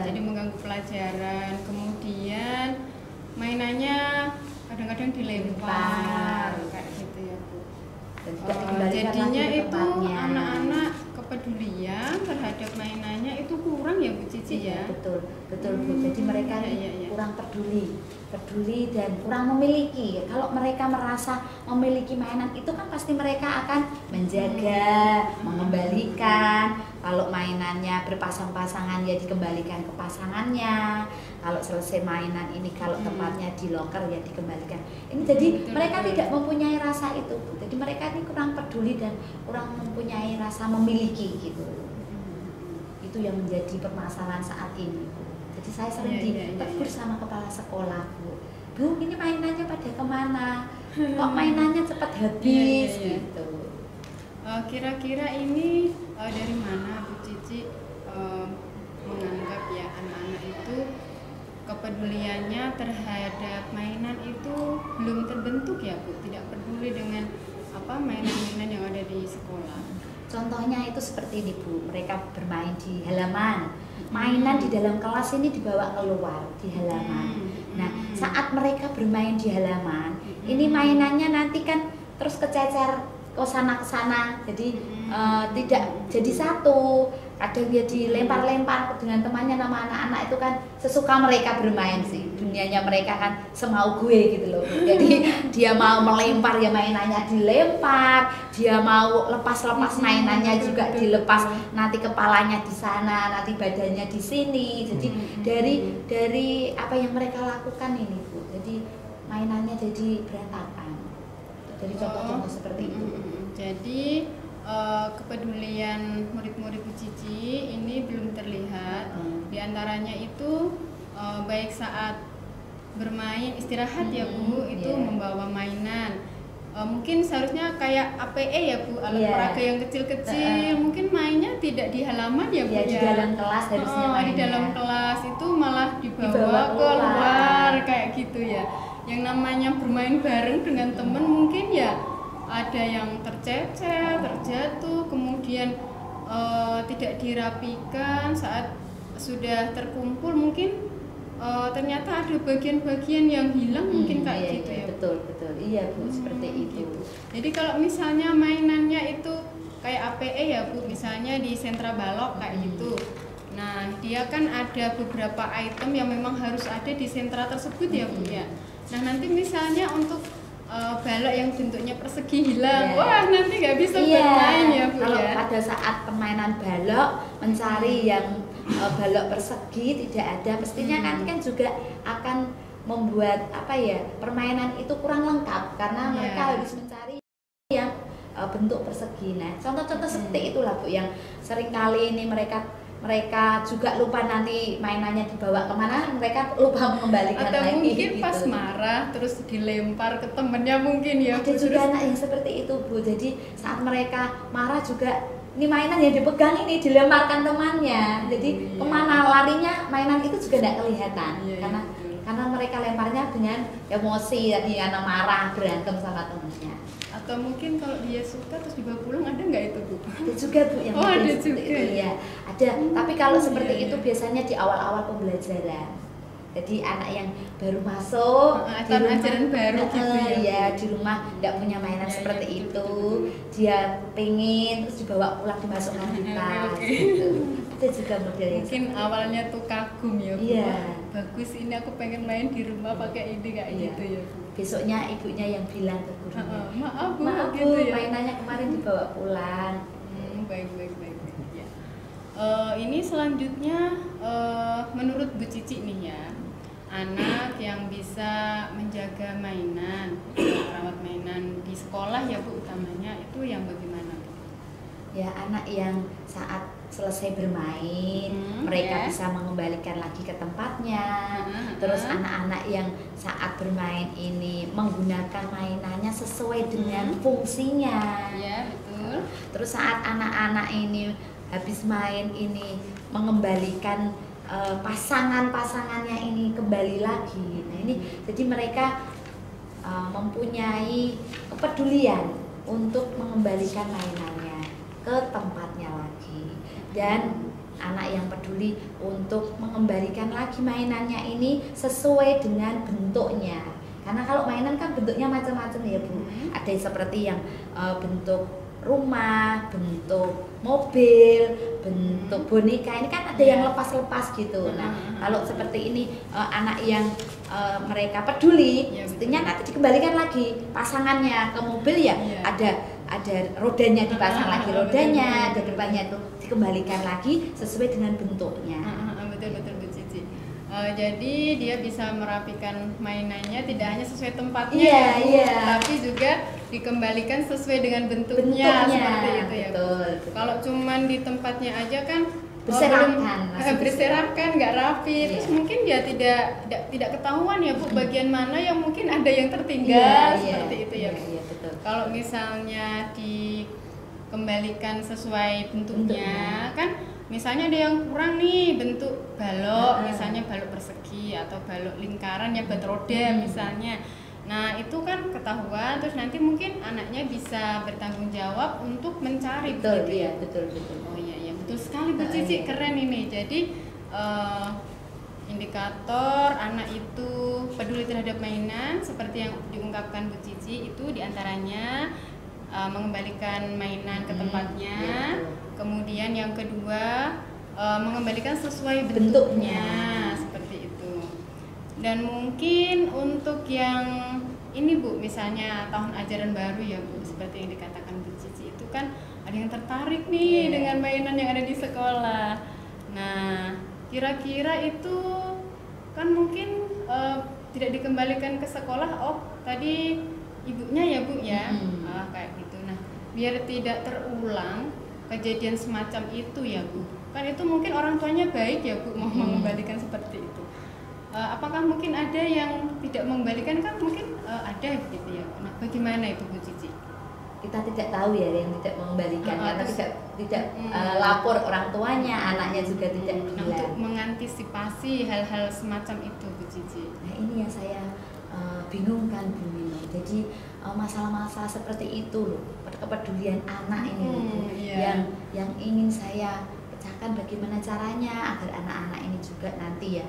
jadi mengganggu pelajaran. Kemudian mainannya kadang-kadang dilempar kayak gitu ya Bu. Dan tidak dikembalikan Jadinya lagi ke itu tempatnya. anak-anak kepedulian terhadap mainannya itu kurang ya Bu Cici Iya, ya. betul Bu. Jadi mereka Iya. kurang peduli dan kurang memiliki. Kalau mereka merasa memiliki mainan itu kan pasti mereka akan menjaga, mengembalikan. Kalau mainannya berpasang-pasangan ya dikembalikan ke pasangannya. Kalau selesai mainan ini, kalau tempatnya di loker ya dikembalikan. Ini jadi Betul, mereka betul. tidak mempunyai rasa itu. Jadi mereka ini kurang peduli dan kurang mempunyai rasa memiliki gitu. Itu yang menjadi permasalahan saat ini, Bu. Jadi saya sering Iya. ditegur sama kepala sekolah, Bu, ini mainannya pada kemana? Kok mainannya cepat habis Iya. gitu. Kira-kira ini dari mana Bu Cici menganggap ya anak-anak itu kepeduliannya terhadap mainan itu belum terbentuk ya Bu, tidak peduli dengan mainan-mainan yang ada di sekolah. Contohnya itu seperti ini, Bu, mereka bermain di halaman. Mainan di dalam kelas ini dibawa keluar di halaman. Nah, saat mereka bermain di halaman, ini mainannya nanti kan terus kececer ke sana ke sana. Jadi tidak jadi satu. Kadang dia dilempar-lempar dengan temannya, nama anak-anak itu kan sesuka mereka bermain sih. Dunianya mereka kan semau gue gitu loh. Jadi dia mau melempar ya mainannya dilempar, dia mau lepas-lepas mainannya juga dilepas. Nanti kepalanya di sana, nanti badannya di sini. Jadi dari apa yang mereka lakukan ini, Bu. Jadi mainannya jadi berantakan. Jadi contoh-contoh seperti itu. Jadi kepedulian murid-murid Bu Cici ini belum terlihat. Di antaranya itu baik saat bermain istirahat ya Bu, itu membawa mainan. Mungkin seharusnya kayak APE ya Bu, alat peraga yang kecil-kecil. Mungkin mainnya tidak di halaman ya Bu ya. Di dalam kelas harusnya mainnya. Di dalam kelas itu malah dibawa keluar kayak gitu ya. Yang namanya bermain bareng dengan teman mungkin ya ada yang tercecer, terjatuh, kemudian tidak dirapikan. Saat sudah terkumpul mungkin ternyata ada bagian-bagian yang hilang mungkin kayak gitu ya. Betul iya Bu, seperti itu. Gitu. Jadi kalau misalnya mainannya itu kayak APE ya Bu, misalnya di sentra balok kayak gitu. Nah dia kan ada beberapa item yang memang harus ada di sentra tersebut ya Bu ya. Nah nanti misalnya untuk balok yang bentuknya persegi hilang, wah nanti nggak bisa bermain ya Bu kalau ya. pada saat permainan balok mencari yang balok persegi tidak ada, pastinya nanti kan juga akan membuat apa ya, permainan itu kurang lengkap karena mereka Iya. harus mencari yang bentuk persegi. Nah, contoh-contoh seperti itulah Bu yang seringkali ini mereka juga lupa nanti mainannya dibawa kemana, mereka lupa mengembalikan Atau lagi. mungkin gitu. pas marah terus dilempar ke temennya mungkin ya. Ada Bu. juga Terus- anak yang seperti itu Bu. Jadi saat mereka marah juga ini mainan yang dipegang ini dilemparkan temannya. Jadi Iya. kemana larinya mainan itu juga tidak kelihatan Iya, karena betul. karena mereka lemparnya dengan emosi tadi karena marah berantem sama temannya. Atau mungkin kalau dia suka terus dibawa pulang, ada nggak itu Bu? Ada juga Bu yang Oh, model ada seperti juga itu ya? ya. Ada. Tapi kalau Iya, seperti iya. itu biasanya di awal-awal pembelajaran. Jadi anak yang baru masuk Tahun ajaran baru gitu ya, ya Bu. di rumah nggak punya mainan Iya, seperti iya, itu, betul. dia pengen terus dibawa pulang dimasukkan di tas. Oke. Gitu. Ada juga model yang Mungkin seperti awalnya tuh kagum ya Bu. Iya. Wah, bagus ini aku pengen main di rumah pakai ini kayak Iya. gitu ya Bu. besoknya ibunya yang bilang ke gurunya, Maaf Bu, maaf Bu, gitu ya. mainannya kemarin dibawa pulang. Baik. Ya. Ini selanjutnya menurut Bu Cici nih ya, anak yang bisa menjaga mainan, merawat mainan di sekolah ya Bu utamanya, itu yang bagaimana Bu? Ya anak yang saat selesai bermain mereka ya. bisa mengembalikan lagi ke tempatnya. Hmm, Terus anak-anak yang saat bermain ini menggunakan mainannya sesuai dengan fungsinya. Ya betul. Terus saat anak-anak ini habis main ini mengembalikan pasangan-pasangannya ini kembali lagi. Nah ini jadi mereka mempunyai kepedulian untuk mengembalikan mainannya ke tempatnya lagi. Dan anak yang peduli untuk mengembalikan lagi mainannya ini sesuai dengan bentuknya. Karena kalau mainan kan bentuknya macam-macam ya Bu. Ada yang seperti yang bentuk rumah, bentuk mobil, bentuk boneka. Ini kan ada yang lepas-lepas gitu. Nah, kalau seperti ini anak yang mereka peduli, Ya, mestinya nanti dikembalikan lagi pasangannya ke mobil ya. Iya. Ada rodanya dipasang lagi rodanya, betul, ada depannya itu dikembalikan lagi sesuai dengan bentuknya. Betul Bu Cici. Jadi dia bisa merapikan mainannya tidak hanya sesuai tempatnya, Iya, ya, Bu, iya. tapi juga dikembalikan sesuai dengan bentuknya, seperti itu ya. Bu. betul. Kalau cuman di tempatnya aja kan Berserakan, masih berserakan, nggak rapi, Iya. terus mungkin dia tidak ketahuan ya Bu bagian mana yang mungkin ada yang tertinggal, seperti itu ya. Bu. Iya, betul. Kalau misalnya dikembalikan sesuai bentuknya, kan misalnya ada yang kurang nih bentuk balok, misalnya balok persegi atau balok lingkaran ya buat roda misalnya. Nah itu kan ketahuan, terus nanti mungkin anaknya bisa bertanggung jawab untuk mencari. Betul, begitu ya. iya, betul. Oh iya, betul sekali Bu Cici, keren ini. Jadi indikator anak itu peduli terhadap mainan seperti yang diungkapkan Bu Cici itu diantaranya mengembalikan mainan ke tempatnya, kemudian yang kedua mengembalikan sesuai bentuknya, seperti itu. Dan mungkin untuk yang ini Bu, misalnya tahun ajaran baru ya Bu, seperti yang dikatakan Bu Cici itu kan ada yang tertarik nih dengan mainan yang ada di sekolah. Nah, kira-kira itu kan mungkin tidak dikembalikan ke sekolah. Oh, tadi ibunya ya Bu ya, kayak gitu. Nah, biar tidak terulang kejadian semacam itu ya Bu. Kan itu mungkin orang tuanya baik ya Bu mau mengembalikan seperti itu. Apakah mungkin ada yang tidak mengembalikan? Kan mungkin ada gitu ya. Nah, bagaimana itu Bu Cici? Kita tidak tahu ya yang tidak mengembalikan karena terus- tidak lapor orang tuanya, anaknya juga tidak Nah, untuk bilang. mengantisipasi hal-hal semacam itu Bu Cici. Nah ini yang saya bingung kan Bu Mino. Jadi masalah-masalah seperti itu loh, kepedulian anak ini loh, Bu. Iya. yang ingin saya pecahkan bagaimana caranya agar anak-anak ini juga nanti ya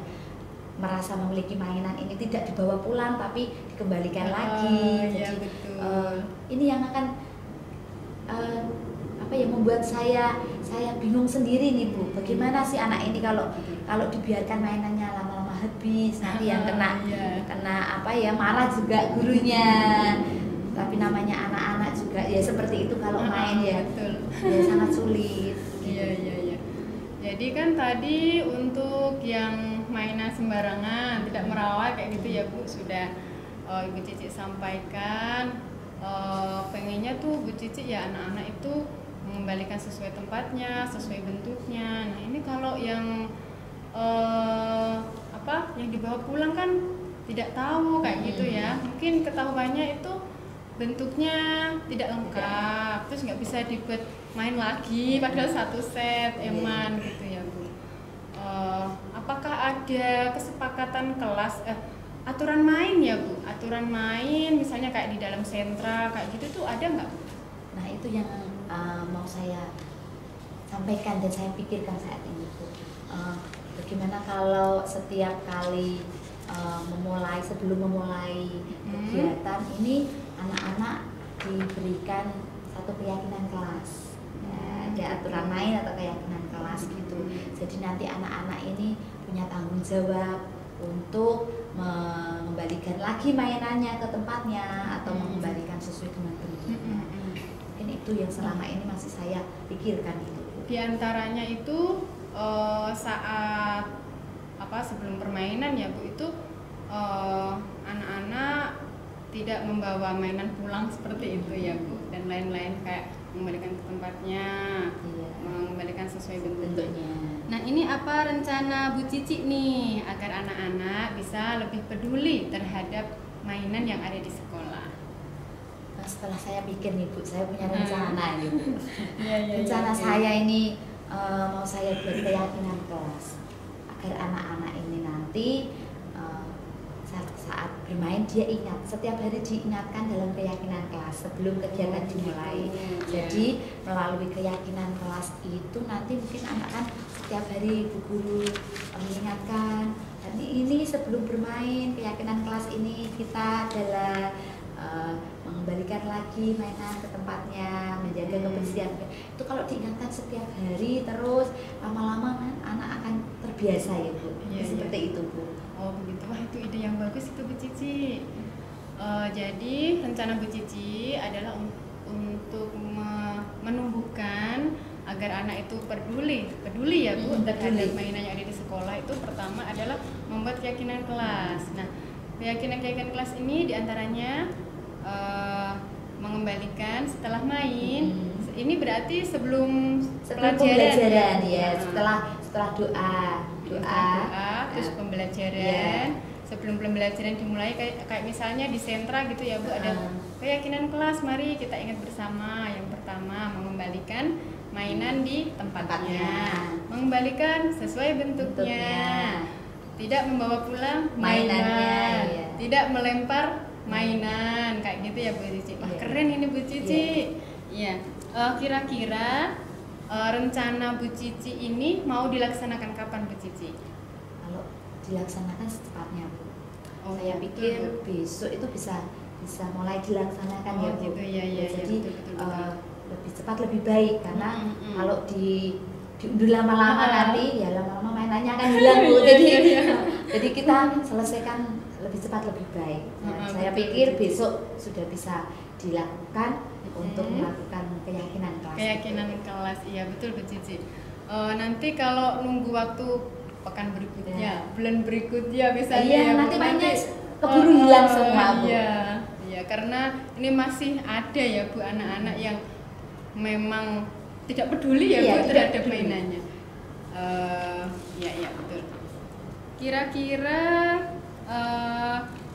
merasa memiliki mainan ini tidak dibawa pulang tapi dikembalikan lagi. Iya, Jadi betul. ini yang akan apa ya membuat saya bingung sendiri nih Bu. Bagaimana sih anak ini kalau dibiarkan mainannya lama-lama habis, nanti yang kena apa ya marah juga gurunya. Tapi namanya anak-anak juga ya seperti itu kalau main ya. Betul. Ya sangat sulit. Iya. Jadi kan tadi untuk yang mainan sembarangan, tidak merawat kayak gitu ya Bu. Sudah Ibu Cici sampaikan, pengennya tuh Bu Cici ya anak-anak itu mengembalikan sesuai tempatnya, sesuai bentuknya. Nah ini kalau yang yang dibawa pulang kan tidak tahu kayak gitu ya. Mungkin ketahuannya itu bentuknya tidak lengkap, terus nggak bisa dibuat main lagi padahal satu set eman gitu ya Bu. Apakah ada kesepakatan kelas aturan main ya Bu? Aturan main misalnya kayak di dalam sentra kayak gitu tuh ada nggak Bu? Nah itu yang mau saya sampaikan dan saya pikirkan saat ini Bu. Bagaimana kalau setiap kali sebelum memulai kegiatan ini anak-anak diberikan satu keyakinan kelas, ya, ada aturan main atau keyakinan kelas gitu. Jadi nanti anak-anak ini punya tanggung jawab untuk mengembalikan lagi mainannya ke tempatnya atau mengembalikan sesuai dengan bentuknya. Mungkin itu yang selama ini masih saya pikirkan itu. Di antaranya itu saat sebelum permainan ya Bu, itu anak-anak tidak membawa mainan pulang seperti itu ya Bu, dan lain-lain kayak mengembalikan ke tempatnya, mengembalikan sesuai bentuknya. Nah ini apa rencana Bu Cici nih agar anak-anak bisa lebih peduli terhadap mainan yang ada di sekolah? Nah, setelah saya pikir nih Bu, saya punya rencana nih Bu. Rencana ya. saya ini mau saya buat keyakinan kelas agar anak-anak ini nanti saat bermain dia ingat, setiap hari diingatkan dalam keyakinan kelas sebelum kegiatan dimulai. Jadi melalui keyakinan kelas itu nanti mungkin anak kan setiap hari Bu Guru mengingatkan, nanti ini sebelum bermain keyakinan kelas ini kita adalah mengembalikan lagi mainan ke tempatnya, menjaga kebersihan. Itu kalau diingatkan setiap hari terus lama-lama kan anak akan terbiasa ya Bu. Seperti itu Bu. Oh begitu, wah itu ide yang bagus itu Bu Cici. Jadi rencana Bu Cici adalah untuk menumbuhkan agar anak itu peduli ya Bu terhadap mainan yang ada di sekolah. Itu pertama adalah membuat keyakinan kelas. Nah keyakinan kelas ini diantaranya mengembalikan setelah main. Ini berarti sebelum pembelajaran ya, setelah doa, terus pembelajaran. Sebelum pembelajaran dimulai kayak misalnya di sentra gitu ya Bu, ada keyakinan kelas, mari kita ingat bersama. Yang pertama mengembalikan mainan di tempatnya, mengembalikan sesuai bentuknya, tidak membawa pulang mainannya, tidak melempar mainan kayak gitu ya Bu Cici. Wah keren ini Bu Cici. Iya. Kira-kira rencana Bu Cici ini mau dilaksanakan kapan Bu Cici? Kalau dilaksanakan secepatnya Bu. Saya pikir besok itu bisa mulai dilaksanakan ya Bu. Gitu, ya, jadi betul. lebih cepat lebih baik karena kalau diundur lama-lama nanti ya lama-lama mainannya akan hilang Bu. Jadi kita selesaikan lebih cepat lebih baik. Saya pikir besok sudah bisa dilakukan untuk melakukan keyakinan kelas. Keyakinan kelas, iya betul Bu Cici. Nanti kalau nunggu waktu pekan berikutnya, bulan berikutnya misalnya. Nanti mainnya keburu hilang semua Bu. Iya, karena ini masih ada ya Bu anak-anak yang memang tidak peduli ya Bu terhadap mainannya. Iya betul. Kira-kira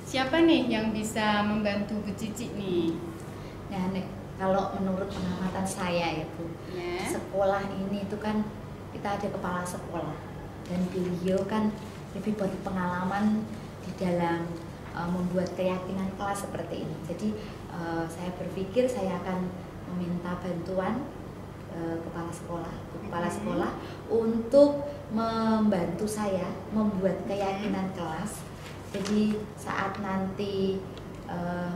siapa nih yang bisa membantu Bu Cici nih? Nah, kalau menurut pengamatan saya ya Bu, sekolah ini itu kan kita ada kepala sekolah dan beliau kan lebih berpengalaman di dalam membuat keyakinan kelas seperti ini. Jadi saya berpikir saya akan meminta bantuan kepala sekolah untuk membantu saya membuat keyakinan kelas. Jadi saat nanti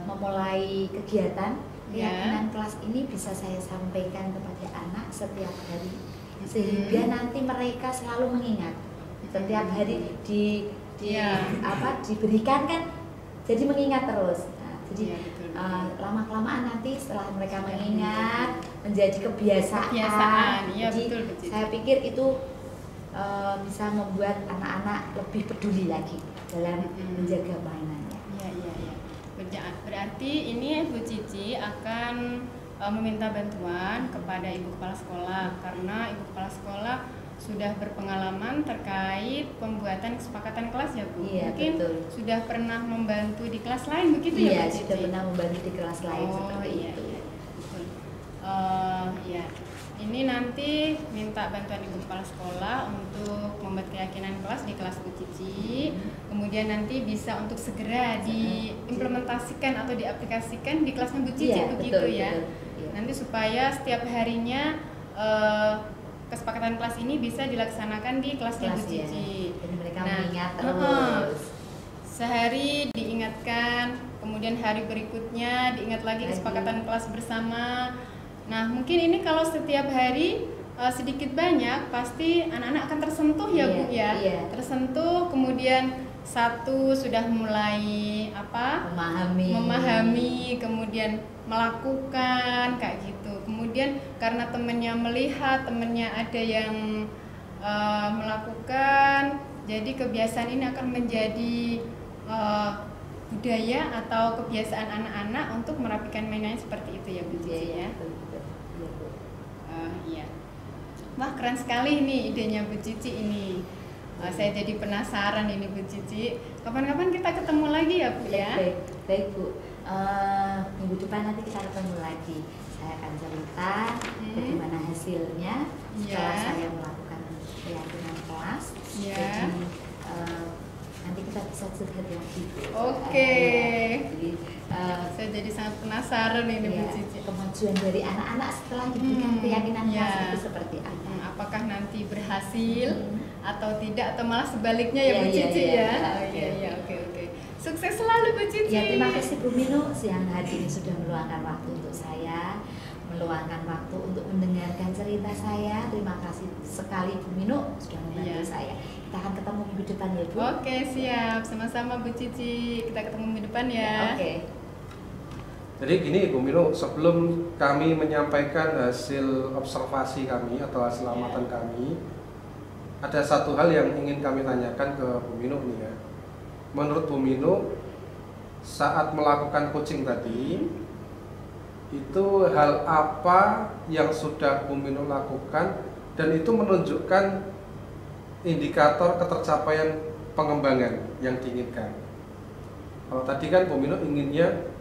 memulai kegiatan keyakinan kelas ini bisa saya sampaikan kepada anak setiap hari sehingga nanti mereka selalu mengingat setiap hari diberikan kan jadi mengingat terus. Nah, jadi lama-kelamaan nanti setelah mereka mengingat menjadi kebiasaan. Iya, jadi betul. saya pikir itu bisa membuat anak-anak lebih peduli lagi dalam menjaga mainannya. Iya. Berarti ini Bu Cici akan meminta bantuan kepada Ibu Kepala Sekolah karena Ibu Kepala Sekolah sudah berpengalaman terkait pembuatan kesepakatan kelas ya Bu. Iya, Mungkin betul. sudah pernah membantu di kelas lain begitu ya Iya, Bu Cici? sudah pernah membantu di kelas lain seperti iya, itu. iya. Betul. Ya. Ini nanti minta bantuan Ibu Kepala Sekolah untuk membuat keyakinan kelas di kelas Bu Cici. Kemudian nanti bisa untuk segera diimplementasikan atau diaplikasikan di kelasnya Bu Cici Iya, begitu betul, ya. betul. Iya. Nanti supaya setiap harinya kesepakatan kelas ini bisa dilaksanakan di kelasnya Bu Kelas, ya. Cici. Jadi mereka Nah, mengingat terus. Sehari diingatkan, kemudian hari berikutnya diingat lagi kesepakatan kelas bersama. Nah, mungkin ini kalau setiap hari sedikit banyak pasti anak-anak akan tersentuh ya Bu ya. Iya. Tersentuh, kemudian satu sudah mulai memahami, kemudian melakukan kayak gitu. Kemudian karena temennya melihat, temennya ada yang melakukan, jadi kebiasaan ini akan menjadi budaya atau kebiasaan anak-anak untuk merapikan mainannya seperti itu ya Bu Cici ya. Iya. Wah, keren sekali nih idenya Bu Cici ini. Saya jadi penasaran ini Bu Cici. Kapan-kapan kita ketemu lagi ya Bu ya? Baik Bu. Minggu depan nanti kita ketemu lagi. Saya akan cerita bagaimana hasilnya setelah saya melakukan keyakinan kelas. Ya. Jadi nanti kita bisa curhat lagi. Oke. Jadi Saya jadi sangat penasaran ini Bu ya, Cici. kemajuan dari anak-anak setelah diberikan keyakinan kelas itu seperti apa? Apakah nanti berhasil atau tidak atau malah sebaliknya ya Bu Cici ya? Iya, oke. Sukses selalu Bu Cici. Ya, terima kasih Bu Minu siang hari ini sudah meluangkan waktu untuk saya, meluangkan waktu untuk mendengarkan cerita saya. Terima kasih sekali Bu Minu sudah membantu saya. Kita akan ketemu minggu depan ya Bu. Oke, siap. Sama-sama Bu Cici. Kita ketemu minggu depan ya. Oke. Jadi gini Bu Minu, sebelum kami menyampaikan hasil observasi kami atau hasil amatan kami, ada satu hal yang ingin kami tanyakan ke Bu Minu nih ya. Menurut Bu Minu, saat melakukan coaching tadi, itu hal apa yang sudah Bu Minu lakukan dan itu menunjukkan indikator ketercapaian pengembangan yang diinginkan? Kalau tadi kan Bu Minu inginnya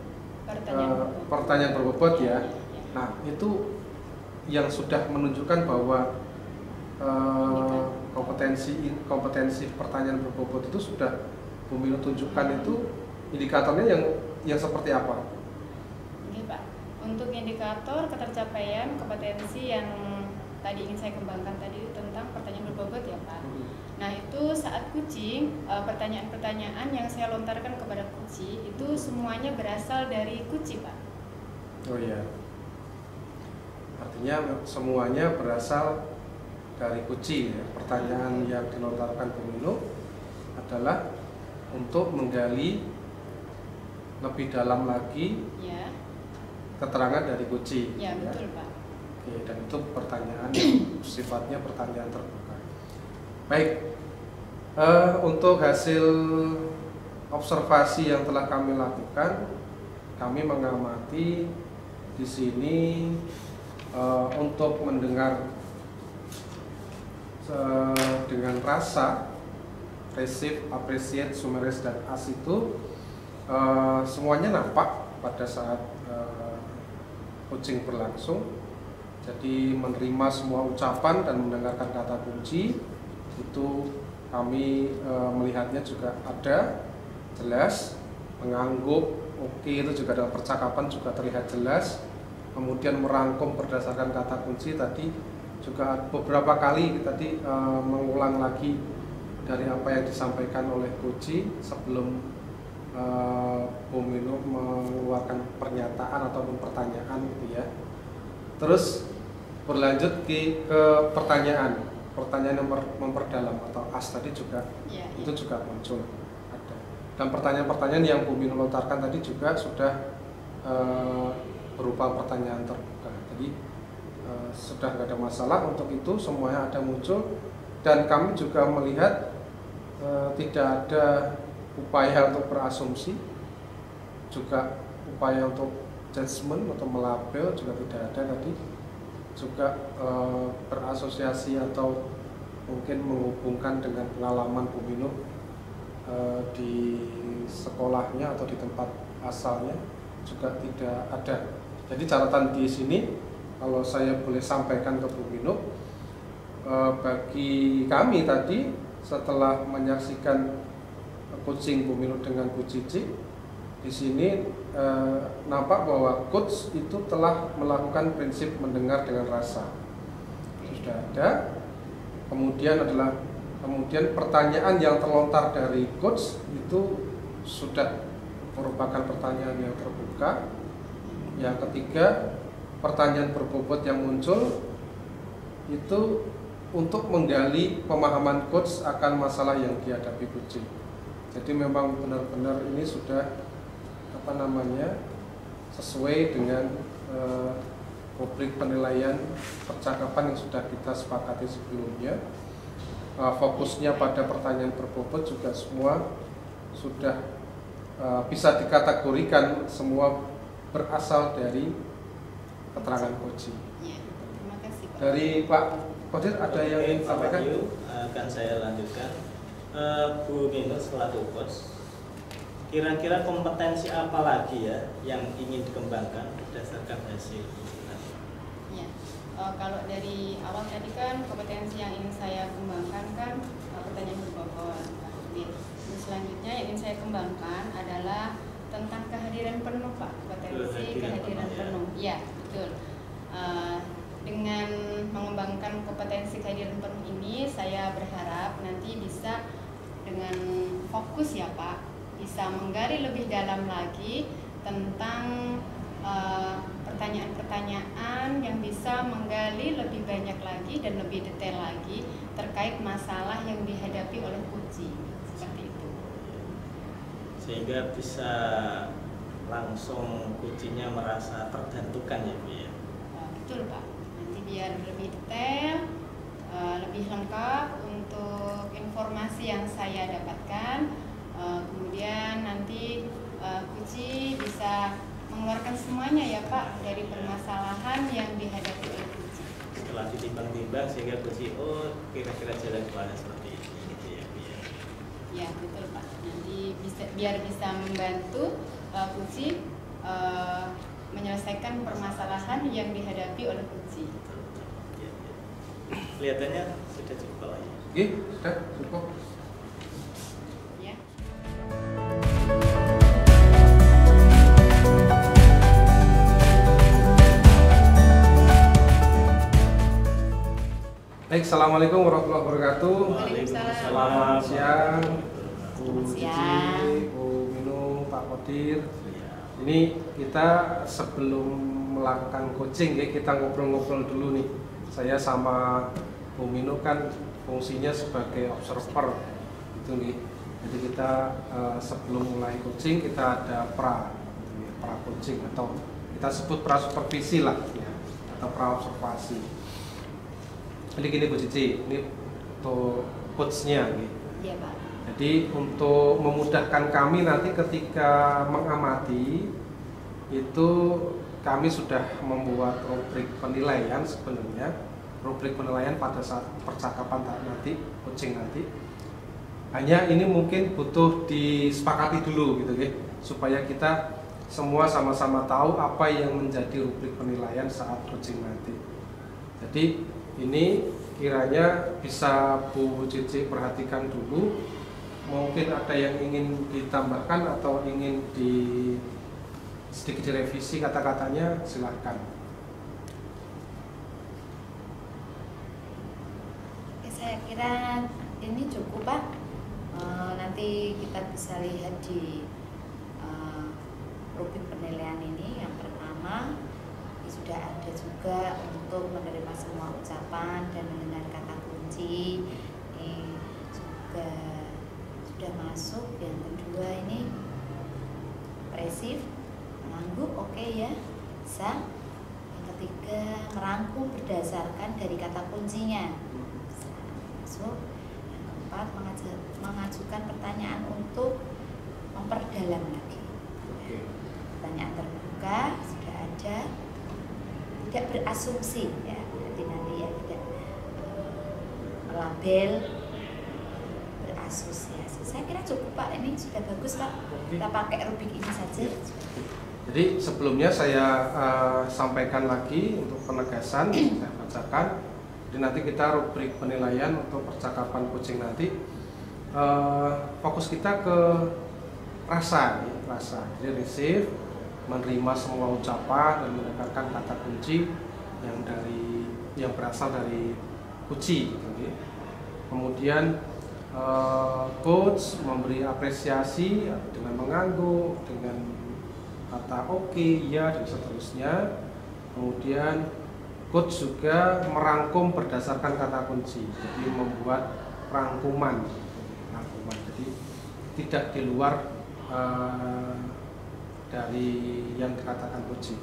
pertanyaan berbobot ya. Nah, itu yang sudah menunjukkan bahwa kompetensi pertanyaan berbobot itu sudah Bu Minu tunjukkan, itu indikatornya yang seperti apa? Oke Pak, untuk indikator ketercapaian kompetensi yang tadi ingin saya kembangkan tadi tentang pertanyaan berbobot ya Pak. Nah, itu saat coaching, pertanyaan-pertanyaan yang saya lontarkan kepada coach itu semuanya berasal dari coach Pak. Oh iya, artinya semuanya berasal dari coach ya. Pertanyaan yang dilontarkan Bu Minu adalah untuk menggali lebih dalam lagi Ya. keterangan dari coach. Ya, betul Pak. Oke, dan itu pertanyaan yang sifatnya pertanyaan terbuka. Baik, untuk hasil observasi yang telah kami lakukan, kami mengamati di sini untuk mendengar dengan rasa receive, appreciate, summarize, dan as itu semuanya nampak pada saat coaching berlangsung. Jadi menerima semua ucapan dan mendengarkan kata kunci itu kami melihatnya juga ada jelas, mengangguk oke, itu juga dalam percakapan juga terlihat jelas. Kemudian merangkum berdasarkan kata kunci tadi juga beberapa kali tadi mengulang lagi dari apa yang disampaikan oleh kunci sebelum Bu Minu mengeluarkan pernyataan ataupun pertanyaan gitu ya. Terus berlanjut ke pertanyaan yang memperdalam atau as tadi juga itu juga muncul ada. Dan pertanyaan-pertanyaan yang Bu Minu lontarkan tadi juga sudah berupa pertanyaan terbuka. Jadi sudah nggak ada masalah untuk itu, semuanya ada muncul dan kami juga melihat tidak ada upaya untuk berasumsi, juga upaya untuk judgement atau melabel juga tidak ada tadi, juga berasosiasi atau mungkin menghubungkan dengan pengalaman Bu Mino di sekolahnya atau di tempat asalnya juga tidak ada. Jadi catatan di sini kalau saya boleh sampaikan ke Bu Mino, bagi kami tadi setelah menyaksikan coaching Bu Mino dengan Bu Cici, di sini nampak bahwa coach itu telah melakukan prinsip mendengar dengan rasa. Sudah ada. Kemudian pertanyaan yang terlontar dari coach itu sudah merupakan pertanyaan yang terbuka. Yang ketiga, pertanyaan berbobot yang muncul itu untuk menggali pemahaman coach akan masalah yang dihadapi coaching. Jadi memang benar-benar ini sudah sesuai dengan rubrik penilaian percakapan yang sudah kita sepakati sebelumnya. Fokusnya pada pertanyaan berbobot juga semua sudah bisa dikategorikan semua berasal dari keterangan coaching. Ya, terima kasih Pak. Dari Pak Kodir ada yang ingin sampaikan? Akan saya lanjutkan. Bu Mino selaku coach, kira-kira kompetensi apa lagi ya yang ingin dikembangkan berdasarkan hasil? Ya, kalau dari awal tadi kan kompetensi yang ingin saya kembangkan kan pertanyaan berbobot. Selanjutnya yang ingin saya kembangkan adalah tentang kehadiran penuh Pak, kompetensi kehadiran penuh. Ya, betul. Dengan mengembangkan kompetensi kehadiran penuh ini, saya berharap nanti bisa dengan fokus ya Pak, bisa menggali lebih dalam lagi tentang pertanyaan-pertanyaan yang bisa menggali lebih banyak lagi dan lebih detail lagi terkait masalah yang dihadapi oleh coaching, seperti itu. Sehingga bisa langsung coachingnya merasa terbantukan ya Bu ya. Betul Pak, nanti biar lebih detail, lebih lengkap untuk informasi yang saya dapatkan. Kemudian nanti coaching bisa mengeluarkan semuanya ya Pak dari permasalahan yang dihadapi oleh coaching. Setelah ditimbang-timbang sehingga coaching kira-kira jalan keluarnya seperti ini gitu ya Bu ya. Ya betul Pak, nanti biar bisa membantu coaching menyelesaikan permasalahan yang dihadapi oleh coaching. Kelihatannya sudah cukup lah ya. Oke, sudah cukup. Ya. Baik, assalamualaikum warahmatullahi wabarakatuh. Waalaikumsalam. Selamat siang, Bu Selamat Cici, siang. Bu Mino, Pak Kodir. Ini kita sebelum melakukan coaching ya, kita ngobrol-ngobrol dulu nih. Saya sama Bu Mino kan fungsinya sebagai observer gitu nih. Jadi kita sebelum mulai coaching kita ada pra coaching atau kita sebut pra supervisi lah ya, atau pra observasi. Jadi gini Bu Cici, ini untuk coachnya gitu. Iya Pak. Jadi untuk memudahkan kami nanti ketika mengamati itu kami sudah membuat rubrik penilaian sebenarnya. Rubrik penilaian pada saat percakapan nanti, coaching nanti. Hanya ini mungkin butuh disepakati dulu gitu ya, supaya kita semua sama-sama tahu apa yang menjadi rubrik penilaian saat coaching nanti. Jadi ini kiranya bisa Bu Cici perhatikan dulu. Mungkin ada yang ingin ditambahkan atau ingin sedikit direvisi kata-katanya, silahkan. Saya kira ini cukup Pak. Nanti kita bisa lihat di rubrik penilaian ini. Yang pertama sudah ada juga untuk menerima semua ucapan dan mendengar kata kunci. Ini juga sudah masuk. Yang kedua ini presif, mengangguk, oke ya, bisa. Yang ketiga merangkum berdasarkan dari kata kuncinya. masuk. Yang keempat, mengajukan pertanyaan untuk memperdalam lagi. Pertanyaan terbuka sudah ada, tidak berasumsi ya, berarti nanti ya tidak melabel, berasosiasi. Saya kira cukup Pak, ini sudah bagus Pak. Kita pakai rubik ini saja. Jadi sebelumnya saya sampaikan lagi untuk penegasan, saya bacakan. Jadi nanti kita rubrik penilaian untuk percakapan kucing nanti. Fokus kita ke rasa, ya, rasa. Jadi receive, menerima semua ucapan dan mendengarkan kata kunci yang berasal dari kuci. Gitu. Kemudian coach memberi apresiasi dengan mengangguk, dengan kata oke, ya, dan seterusnya. Kemudian coach juga merangkum berdasarkan kata kunci, jadi membuat rangkuman. Jadi tidak di luar dari yang dikatakan kunci.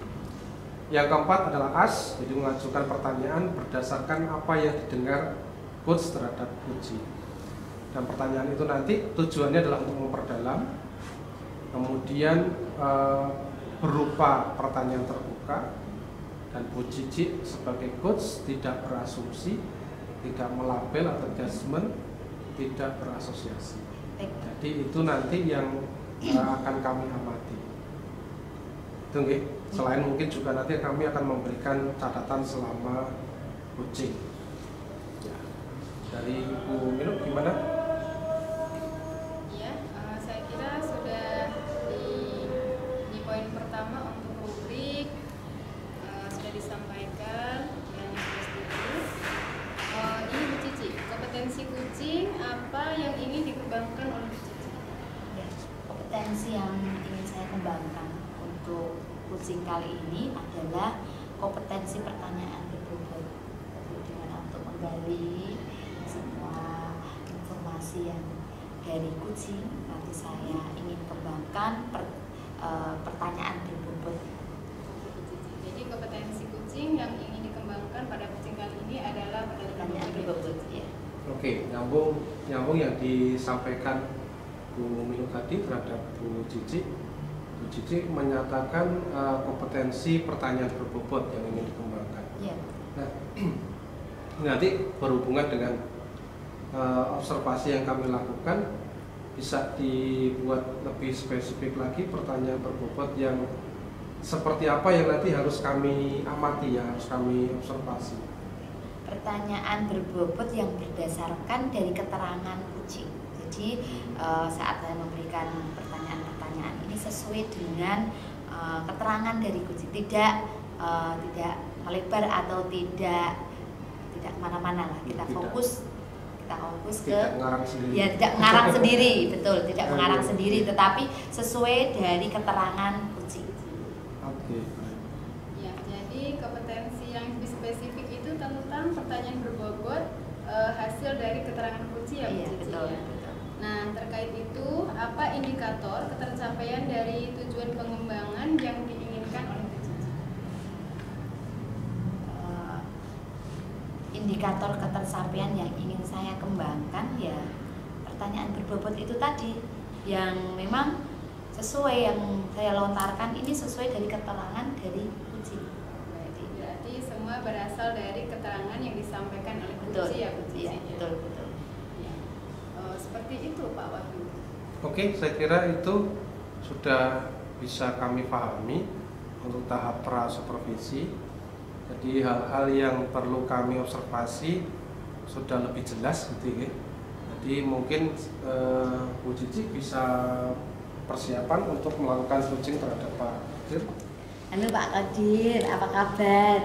Yang keempat adalah as, jadi mengajukan pertanyaan berdasarkan apa yang didengar coach terhadap kunci. Dan pertanyaan itu nanti tujuannya adalah untuk memperdalam. Kemudian berupa pertanyaan terbuka, dan Bu Cici sebagai coach tidak berasumsi, tidak melabel atau judgement, tidak berasosiasi. Jadi itu nanti yang akan kami amati. Itu nggih. Selain mungkin juga nanti kami akan memberikan catatan selama coaching. Ya. Dari Bu Milo gimana? Poin pertama untuk rubrik sudah disampaikan dan setuju. Ini Bu Cici, kompetensi kucing apa yang ingin dikembangkan oleh Bu Cici? Ya, kompetensi yang ingin saya kembangkan untuk kucing kali ini adalah kompetensi pertanyaan berbobot. Dimana untuk menggali semua informasi yang dari kucing, nanti saya ingin kembangkan pertanyaan berbobot. Jadi kompetensi kucing yang ingin dikembangkan pada kucing kali ini adalah pertanyaan berbobot ya. Oke, nyambung yang disampaikan Bu Milo tadi terhadap Bu Cici. Bu Cici menyatakan kompetensi pertanyaan berbobot yang ingin dikembangkan. Ya. Nah, nanti berhubungan dengan observasi yang kami lakukan, bisa dibuat lebih spesifik lagi pertanyaan berbobot yang seperti apa yang nanti harus kami amati, ya, harus kami observasi. Pertanyaan berbobot yang berdasarkan dari keterangan kucing. Jadi saat saya memberikan pertanyaan-pertanyaan ini sesuai dengan keterangan dari kucing, tidak melebar atau tidak kemana-mana lah. Kita fokus ke mengarang sendiri. Ya, tidak mengarang sendiri, betul, tidak mengarang sendiri, tetapi sesuai dari keterangan kucing. Oke. Ya, jadi kompetensi yang lebih spesifik itu tentang pertanyaan berbobot hasil dari keterangan kucing ya, Bu Iya, Cici, betul, ya. betul. Nah, terkait itu apa indikator ketercapaian dari tujuan pengembangan yang diinginkan oleh Bu Cici? Indikator ketercapaian yang ingin saya kembangkan ya pertanyaan berbobot itu tadi, yang memang sesuai yang saya lontarkan ini sesuai dari keterangan dari kucing. Berarti semua berasal dari keterangan yang disampaikan oleh Betul, kucing ya, Bu Cici? iya, betul. Ya. Seperti itu Pak Wahyu. Oke, saya kira itu sudah bisa kami pahami untuk tahap pra-supervisi. Jadi hal-hal yang perlu kami observasi sudah lebih jelas gitu ya. Jadi mungkin Bu Cici bisa persiapan untuk melakukan coaching terhadap Pak Kadir. Halo Pak Kadir, apa kabar?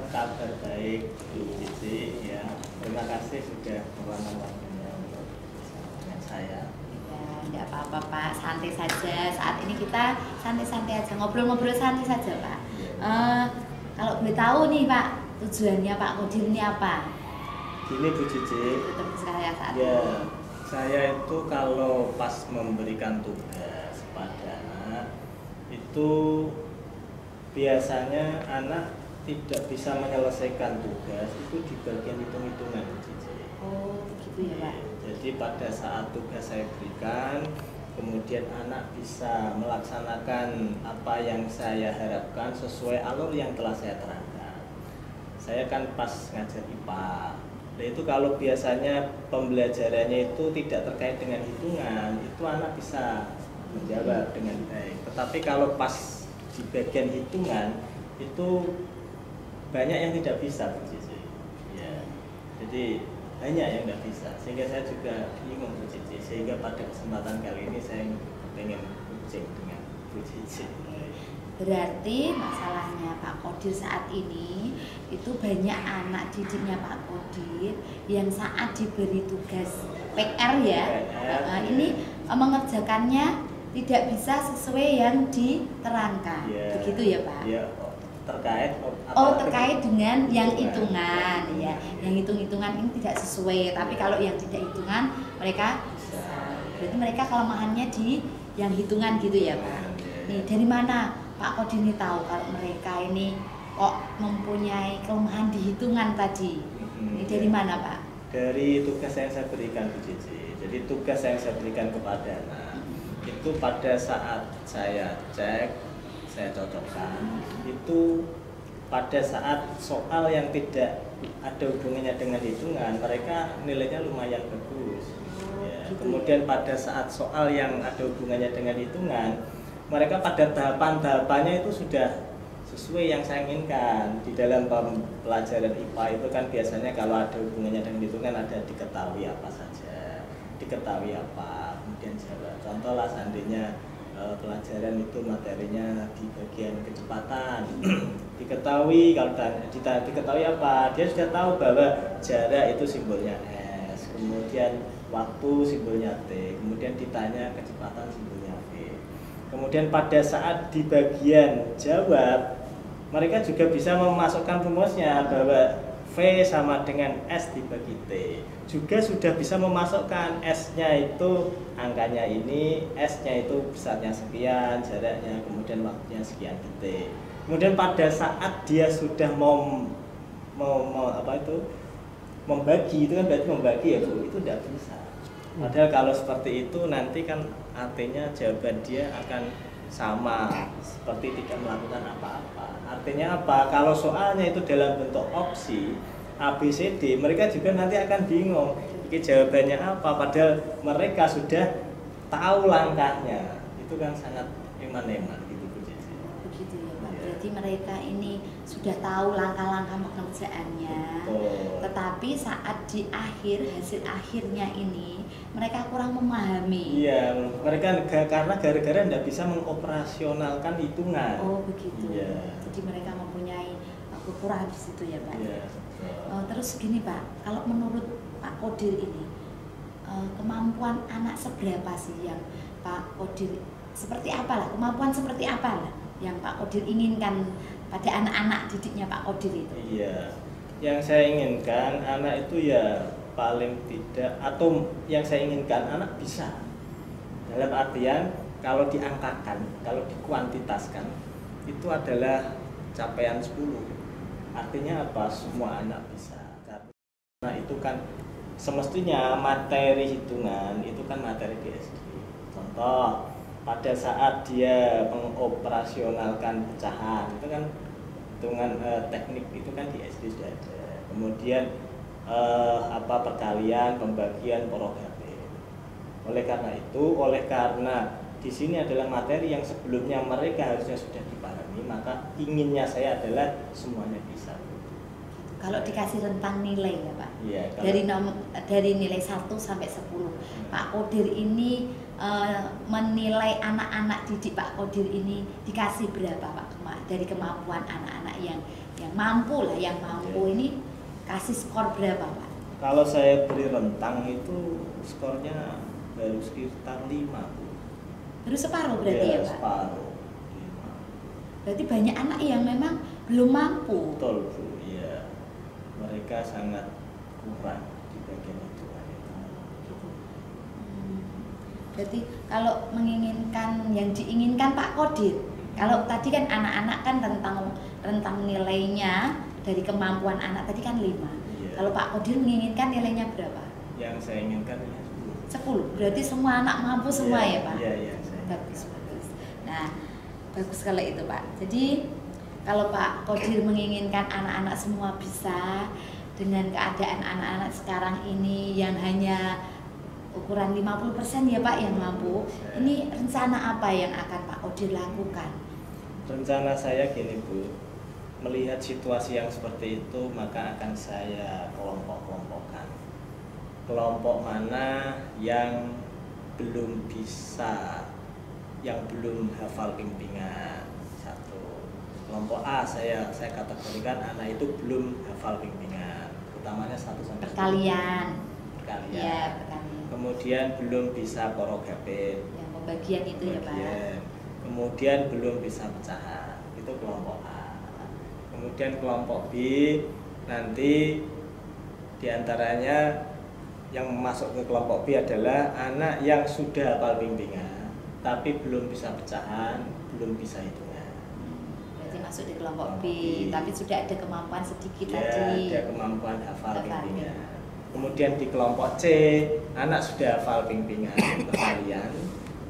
Kabar baik Bu Cici ya. Terima kasih sudah meluangkan waktunya untuk dengan saya. Ya, enggak apa-apa Pak, santai saja. Saat ini kita santai-santai aja, ngobrol-ngobrol santai saja Pak. Kalau boleh tahu nih Pak, tujuannya Pak Kadir ini apa? Gini Bu Cici, Saya saat ya ini. saya itu kalau pas memberikan tugas pada anak itu biasanya anak tidak bisa menyelesaikan tugas itu di bagian hitung-hitungan Bu Cici. Oh, begitu ya Pak. Jadi pada saat tugas saya berikan, kemudian anak bisa melaksanakan apa yang saya harapkan sesuai alur yang telah saya terangkan. Saya kan pas ngajar IPA. Nah itu kalau biasanya pembelajarannya itu tidak terkait dengan hitungan, itu anak bisa menjawab dengan baik. Tetapi kalau pas di bagian hitungan itu banyak yang tidak bisa, Bu Cici. Ya. Jadi banyak yang tidak bisa, sehingga saya juga bingung, Bu Cici. Sehingga pada kesempatan kali ini saya ingin kucing dengan Bu Cici. Berarti masalahnya Pak Kodir saat ini itu banyak anak didiknya Pak Kodir yang saat diberi tugas PR ya, ini mengerjakannya tidak bisa sesuai yang diterangkan, begitu ya Pak? Ya, terkait dengan yang hitungan ya, yang hitung-hitungan ini tidak sesuai, tapi kalau yang tidak hitungan mereka berarti mereka kelemahannya di yang hitungan gitu ya Pak? Nih dari mana Pak Kodir ini tahu kalau mereka ini kok mempunyai kelemahan di hitungan tadi? Ini dari mana Pak? Dari tugas yang saya berikan Bu Cici. Jadi tugas yang saya berikan kepada anak itu pada saat saya cek, saya cocokkan, itu pada saat soal yang tidak ada hubungannya dengan hitungan, mereka nilainya lumayan bagus. Ya, kemudian pada saat soal yang ada hubungannya dengan hitungan, mereka pada tahapan-tahapannya itu sudah sesuai yang saya inginkan. Di dalam pelajaran IPA itu kan biasanya kalau ada hubungannya dengan hitungan ada diketahui apa saja, diketahui apa, kemudian jawab. Contoh lah seandainya pelajaran itu materinya di bagian kecepatan diketahui, kalau diketahui apa, dia sudah tahu bahwa jarak itu simbolnya S, kemudian waktu simbolnya T, kemudian ditanya kecepatan simbolnya V. Kemudian pada saat di bagian jawab, mereka juga bisa memasukkan rumusnya bahwa V sama dengan S dibagi T. Juga sudah bisa memasukkan S-nya itu angkanya ini, S-nya itu besarnya sekian, jaraknya, kemudian waktunya sekian detik. Kemudian pada saat dia sudah mau membagi, itu kan berarti membagi ya Bu, itu tidak bisa. Padahal kalau seperti itu nanti kan artinya jawaban dia akan sama seperti tidak melakukan apa-apa. Artinya apa? Kalau soalnya itu dalam bentuk opsi A, B, C, D, mereka juga nanti akan bingung ini jawabannya apa, padahal mereka sudah tahu langkahnya. Itu kan sangat eman-eman gitu Bu Cici. Begitu ya Pak. Berarti mereka ini sudah tahu langkah-langkah pekerjaannya. Betul. Tetapi saat di akhir, hasil akhirnya ini mereka kurang memahami. Iya, mereka karena gara-gara tidak bisa mengoperasionalkan hitungan. Oh begitu. Iya. Jadi mereka mempunyai kekurangan di situ ya Pak. Iya. Terus gini Pak, kalau menurut Pak Kodir ini kemampuan anak seberapa sih yang Pak Kodir, seperti apalah kemampuan seperti apalah yang Pak Kodir inginkan pada anak-anak didiknya Pak Kodir itu? Iya, yang saya inginkan anak itu ya paling tidak, atau yang saya inginkan anak bisa, dalam artian kalau diangkakan, kalau dikuantitaskan itu adalah capaian 10. Artinya apa? Semua anak bisa. Karena itu kan semestinya materi hitungan itu kan materi di SD. Contoh, pada saat dia mengoperasionalkan pecahan itu kan hitungan teknik itu kan di SD sudah ada. Kemudian perkalian, pembagian, porogatif. Oleh karena di sini adalah materi yang sebelumnya mereka harusnya sudah dipahami, maka inginnya saya adalah semuanya bisa. Kalau dikasih rentang nilai ya Pak, iya, dari nilai 1 sampai 10, Pak Kodir ini menilai anak-anak didik Pak Kodir ini dikasih berapa Pak? Dari kemampuan anak-anak yang mampu lah, yang mampu ini kasih skor berapa Pak? Kalau saya beri rentang itu skornya baru sekitar 5. Baru separuh berarti ya Pak? Separuh. Berarti banyak anak yang memang belum mampu. Betul Bu, iya. Mereka sangat kurang di bagian itu. Berarti kalau menginginkan yang diinginkan Pak Kodir, kalau tadi kan anak-anak kan rentang nilainya dari kemampuan anak tadi kan 5. Iya. Kalau Pak Kodir menginginkan nilainya berapa? Yang saya inginkan ya 10. Berarti semua anak mampu semua ya Pak? Iya. Bagus. Nah, bagus kalau itu Pak. Jadi kalau Pak Kodir menginginkan anak-anak semua bisa, dengan keadaan anak-anak sekarang ini yang hanya ukuran 50% ya Pak yang mampu, ini rencana apa yang akan Pak Kodir lakukan? Rencana saya gini Bu, melihat situasi yang seperti itu maka akan saya kelompok-kelompokkan. Kelompok mana yang belum bisa, yang belum hafal bimbingan. Satu. Kelompok A saya kategorikan anak itu belum hafal bimbingan, utamanya 1 sampai 10. Perkalian. Perkalian. Ya, perkalian. Kemudian belum bisa porogapit. Yang pembagian itu ya Pak. Kemudian belum bisa pecahan. Itu kelompok A. Kemudian kelompok B nanti diantaranya yang masuk ke kelompok B adalah anak yang sudah hafal bimbingan tapi belum bisa pecahan, belum bisa hitungan. Berarti masuk di kelompok B, tapi sudah ada kemampuan sedikit ya, tadi. ada kemampuan hafal bimbingan. Kemudian di kelompok C, anak sudah hafal bimbingan perkalian,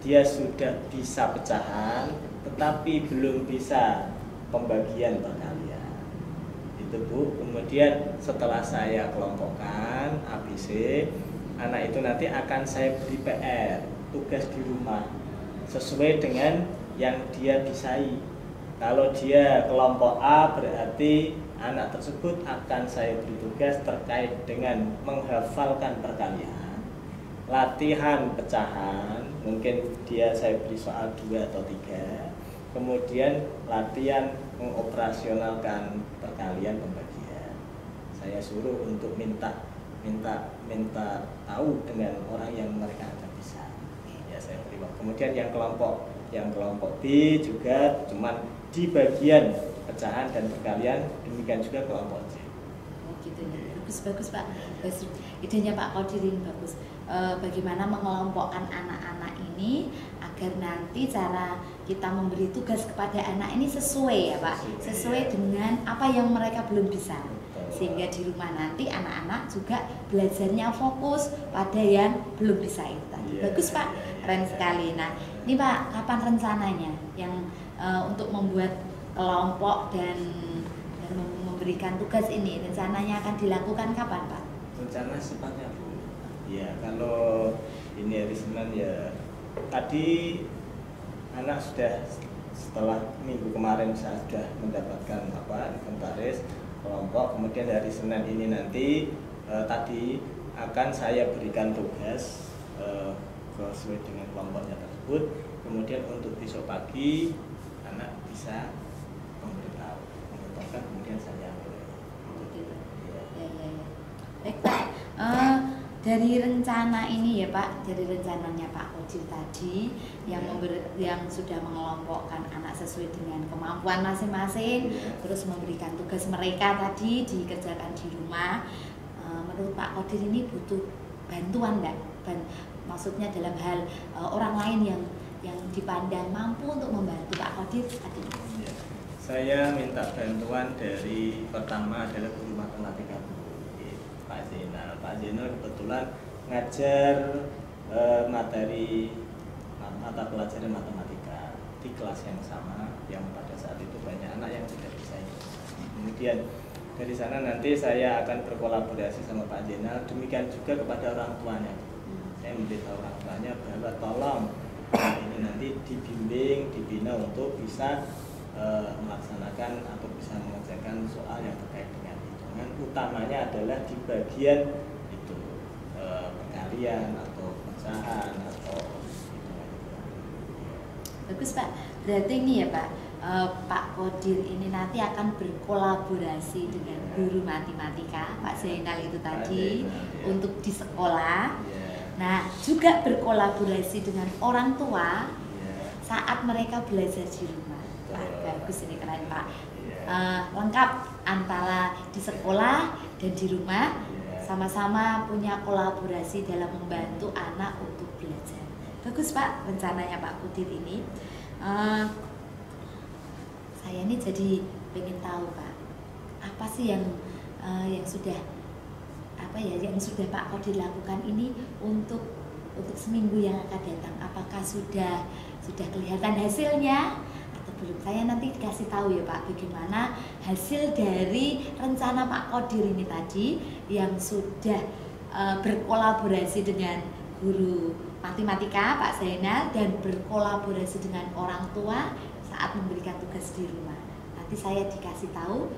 dia sudah bisa pecahan tetapi belum bisa pembagian perkalian. Itu Bu. Kemudian setelah saya kelompokkan ABC, anak itu nanti akan saya beri PR, tugas di rumah sesuai dengan yang dia bisai. Kalau dia kelompok A berarti anak tersebut akan saya beri tugas terkait dengan menghafalkan perkalian, latihan pecahan, mungkin dia saya beri soal 2 atau 3, kemudian latihan mengoperasionalkan perkalian pembagian. Saya suruh untuk minta tahu dengan orang yang mereka akan bisa. Ya saya beri waktu. Kemudian yang kelompok B juga cuman di bagian pecahan dan perkalian, demikian juga kelompok C. Oh gitu ya, bagus Pak. Bagus. Idenya Pak Kodir ini bagus. Bagaimana mengelompokkan anak-anak ini agar nanti cara kita memberi tugas kepada anak ini sesuai ya Pak, sesuai dengan apa yang mereka belum bisa, sehingga di rumah nanti anak-anak juga belajarnya fokus pada yang belum bisa itu tadi. Bagus Pak, keren sekali. Nah ini Pak, kapan rencananya yang untuk membuat kelompok dan memberikan tugas ini, rencananya akan dilakukan kapan Pak? Rencana secepatnya Bu. Ya kalau ini hari Senin ya, tadi anak sudah setelah minggu kemarin saya sudah mendapatkan inventaris kelompok, kemudian dari Senin ini nanti tadi akan saya berikan tugas sesuai dengan kelompoknya tersebut. Kemudian untuk besok pagi anak bisa memberitahukan, kemudian saya mulai. Ya. Baik Pak, dari rencana ini ya Pak, dari rencananya Pak Kodir tadi yang sudah mengelompokkan anak sesuai dengan kemampuan masing-masing, terus memberikan tugas mereka tadi dikerjakan di rumah. Menurut Pak Kodir ini butuh bantuan nggak? Maksudnya dalam hal orang lain yang dipandang mampu untuk membantu Pak Kodir tadi. Saya minta bantuan dari pertama adalah guru matematika Pak Zainal. Pak Zainal kebetulan ngajar materi mata pelajaran matematika di kelas yang sama, yang pada saat itu banyak anak yang tidak bisa itu. Kemudian dari sana nanti saya akan berkolaborasi sama Pak Zainal, demikian juga kepada orang tuanya. Saya memberitahu orang tuanya bahwa tolong ini nanti dibimbing, dibina untuk bisa melaksanakan atau bisa mengerjakan soal yang terkait dengan hitungan, utamanya adalah di bagian itu perkalian atau pecahan atau hitungan. Bagus Pak, berarti ini ya Pak, Pak Kodir ini nanti akan berkolaborasi dengan guru matematika Pak Zainal itu tadi untuk di sekolah. Nah juga berkolaborasi dengan orang tua saat mereka belajar di rumah. Bagus, ini keren Pak. Lengkap antara di sekolah dan di rumah, sama-sama punya kolaborasi dalam membantu anak untuk belajar. Bagus Pak rencananya Pak Kodir ini. Saya ini jadi pengen tahu Pak, apa sih yang sudah apa ya yang sudah Pak Kodir lakukan ini untuk seminggu yang akan datang? Apakah sudah kelihatan hasilnya atau belum? Saya nanti dikasih tahu ya Pak, bagaimana hasil dari rencana Pak Kodir ini tadi yang sudah berkolaborasi dengan guru matematika Pak Zainal dan berkolaborasi dengan orang tua saat memberikan tugas di rumah. Nanti saya dikasih tahu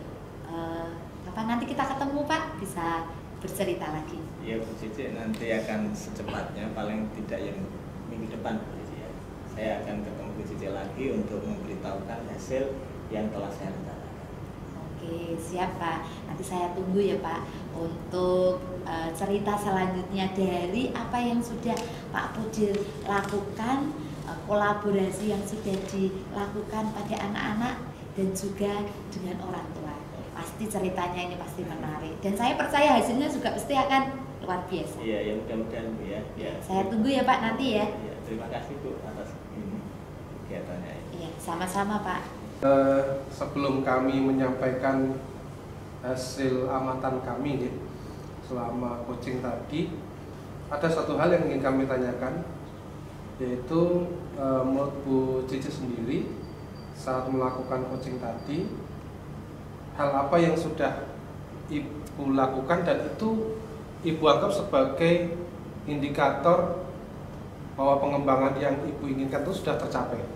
kapan nanti kita ketemu Pak, bisa bercerita lagi. Iya Bu Cici, nanti akan secepatnya, paling tidak yang minggu depan Bu Cici ya. Saya akan ketemu Bu Cici lagi untuk memberitahukan hasil yang telah saya rencanakan. Oke, siap Pak. Nanti saya tunggu ya Pak untuk cerita selanjutnya dari apa yang sudah Pak Kodir lakukan, kolaborasi yang sudah dilakukan pada anak-anak dan juga dengan orang tua. Pasti ceritanya ini pasti menarik dan saya percaya hasilnya juga pasti akan luar biasa. Iya, ya mudah-mudahan Bu ya. Saya tunggu ya Pak nanti ya. Ya, terima kasih Bu atas kegiatannya. Iya, sama-sama Pak. Sebelum kami menyampaikan hasil amatan kami nih, selama coaching tadi, ada satu hal yang ingin kami tanyakan, yaitu menurut Bu Cici sendiri saat melakukan coaching tadi, hal apa yang sudah Ibu lakukan dan itu Ibu anggap sebagai indikator bahwa pengembangan yang Ibu inginkan itu sudah tercapai?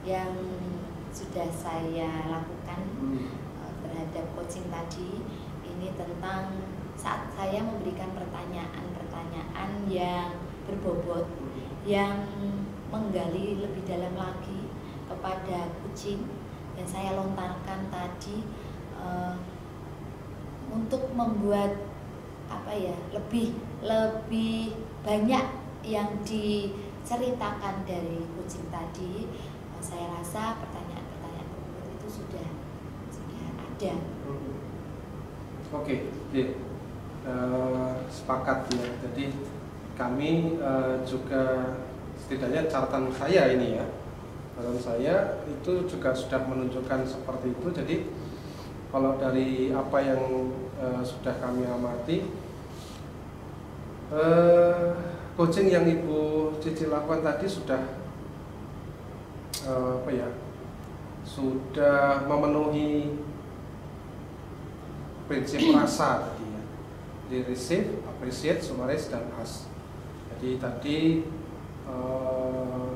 Yang sudah saya lakukan terhadap coaching tadi ini tentang saat saya memberikan pertanyaan-pertanyaan yang berbobot, yang menggali lebih dalam lagi kepada kucing yang saya lontarkan tadi, untuk membuat apa ya, lebih banyak yang diceritakan dari kucing tadi. Saya rasa pertanyaan-pertanyaan berbobot itu sudah ada. Oke, sepakat ya. Jadi kami juga setidaknya catatan saya ini ya, catatan saya itu juga sudah menunjukkan seperti itu. Jadi kalau dari apa yang sudah kami amati, coaching yang Ibu Cici lakukan tadi sudah sudah memenuhi prinsip rasa tadi ya, di receive, appreciate, summarize, dan ask. Jadi tadi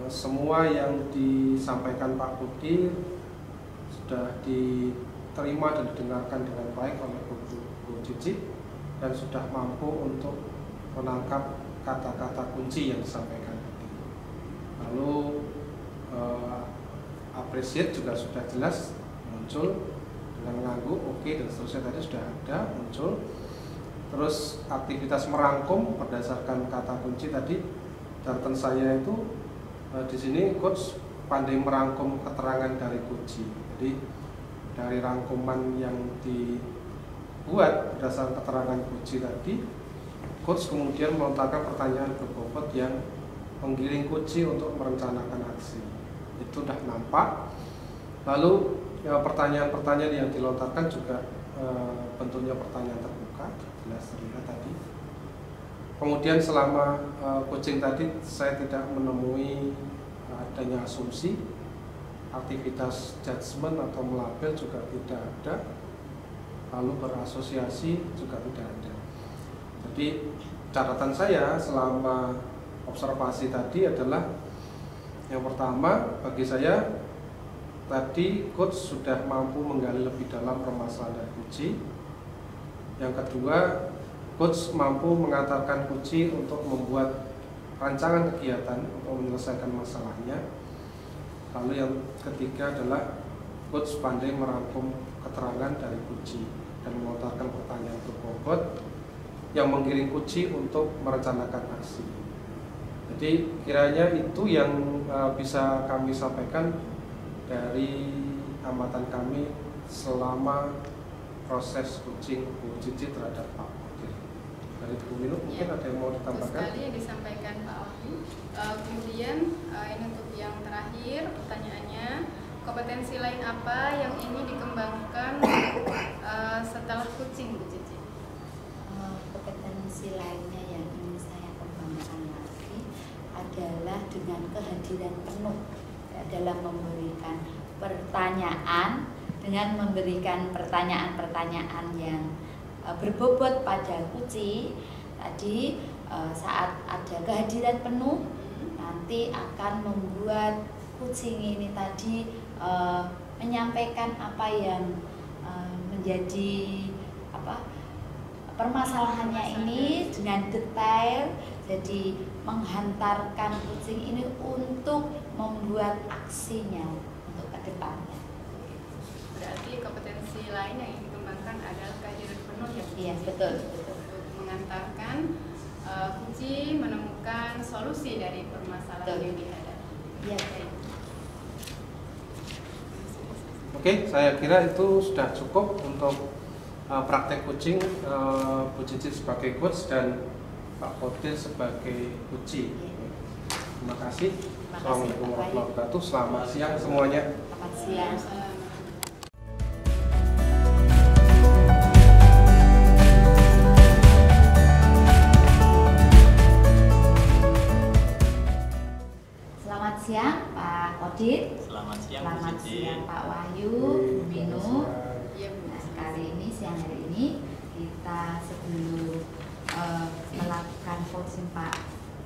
semua yang disampaikan Pak Kodir sudah diterima dan didengarkan dengan baik oleh Bu Cici dan sudah mampu untuk menangkap kata-kata kunci yang disampaikan tadi. Lalu appreciate juga sudah jelas muncul dengan mengangguk, oke, dan seterusnya tadi sudah ada muncul. Terus aktivitas merangkum berdasarkan kata kunci tadi, catatan saya itu di sini coach pandai merangkum keterangan dari kunci. Jadi dari rangkuman yang dibuat berdasarkan keterangan kunci tadi, coach kemudian melontarkan pertanyaan berbobot yang menggiring kunci untuk merencanakan aksi. Itu sudah nampak. Lalu pertanyaan-pertanyaan yang dilontarkan juga bentuknya pertanyaan terbuka, jelas terlihat tadi. Kemudian selama coaching tadi saya tidak menemui adanya asumsi, aktivitas judgement atau melabel juga tidak ada, lalu berasosiasi juga tidak ada. Jadi catatan saya selama observasi tadi adalah yang pertama, bagi saya tadi coach sudah mampu menggali lebih dalam permasalahan dari kunci. Yang kedua, coach mampu mengantarkan kunci untuk membuat rancangan kegiatan untuk menyelesaikan masalahnya. Lalu yang ketiga adalah coach pandai merangkum keterangan dari kunci dan melontarkan pertanyaan berbobot yang menggiring kunci untuk merencanakan aksi. Jadi kiranya itu yang bisa kami sampaikan dari amatan kami selama proses coaching Bu Cici terhadap Pak Kodir. Dari Bu Minu mungkin ada yang mau ditambahkan? Sekali yang disampaikan Pak Wahyu. Kemudian ini untuk yang terakhir pertanyaannya, kompetensi lain apa yang ingin dikembangkan setelah coaching Bu Cici? Kompetensi lainnya yang ingin saya kembangkan lagi adalah dengan kehadiran penuh dalam memberikan pertanyaan, dengan memberikan pertanyaan-pertanyaan yang berbobot pada Kuci. Tadi saat ada kehadiran penuh nanti akan membuat kucing ini tadi menyampaikan apa yang menjadi permasalahannya ini dengan detail, jadi menghantarkan kucing ini untuk membuat aksinya untuk ke depannya. Berarti kompetensi lain yang ingin dikembangkan adalah kehadiran penuh ya? Iya, betul. Untuk mengantarkan kucing menemukan solusi dari permasalahan Betul. yang dihadapi. Iya. Oke, saya kira itu sudah cukup untuk praktek kucing, Bu Cici sebagai coach dan Pak Kodir sebagai kuci. Terima kasih. Assalamualaikum warahmatullahi wabarakatuh. Selamat siang semuanya. Selamat siang. Selamat siang Pak Kodir. Selamat siang, Selamat Bu Cici. siang Pak Wahyu, Bu Minu. Iya, Bu. Nah, kali ini siang hari ini kita sebelum melakukan coaching Pak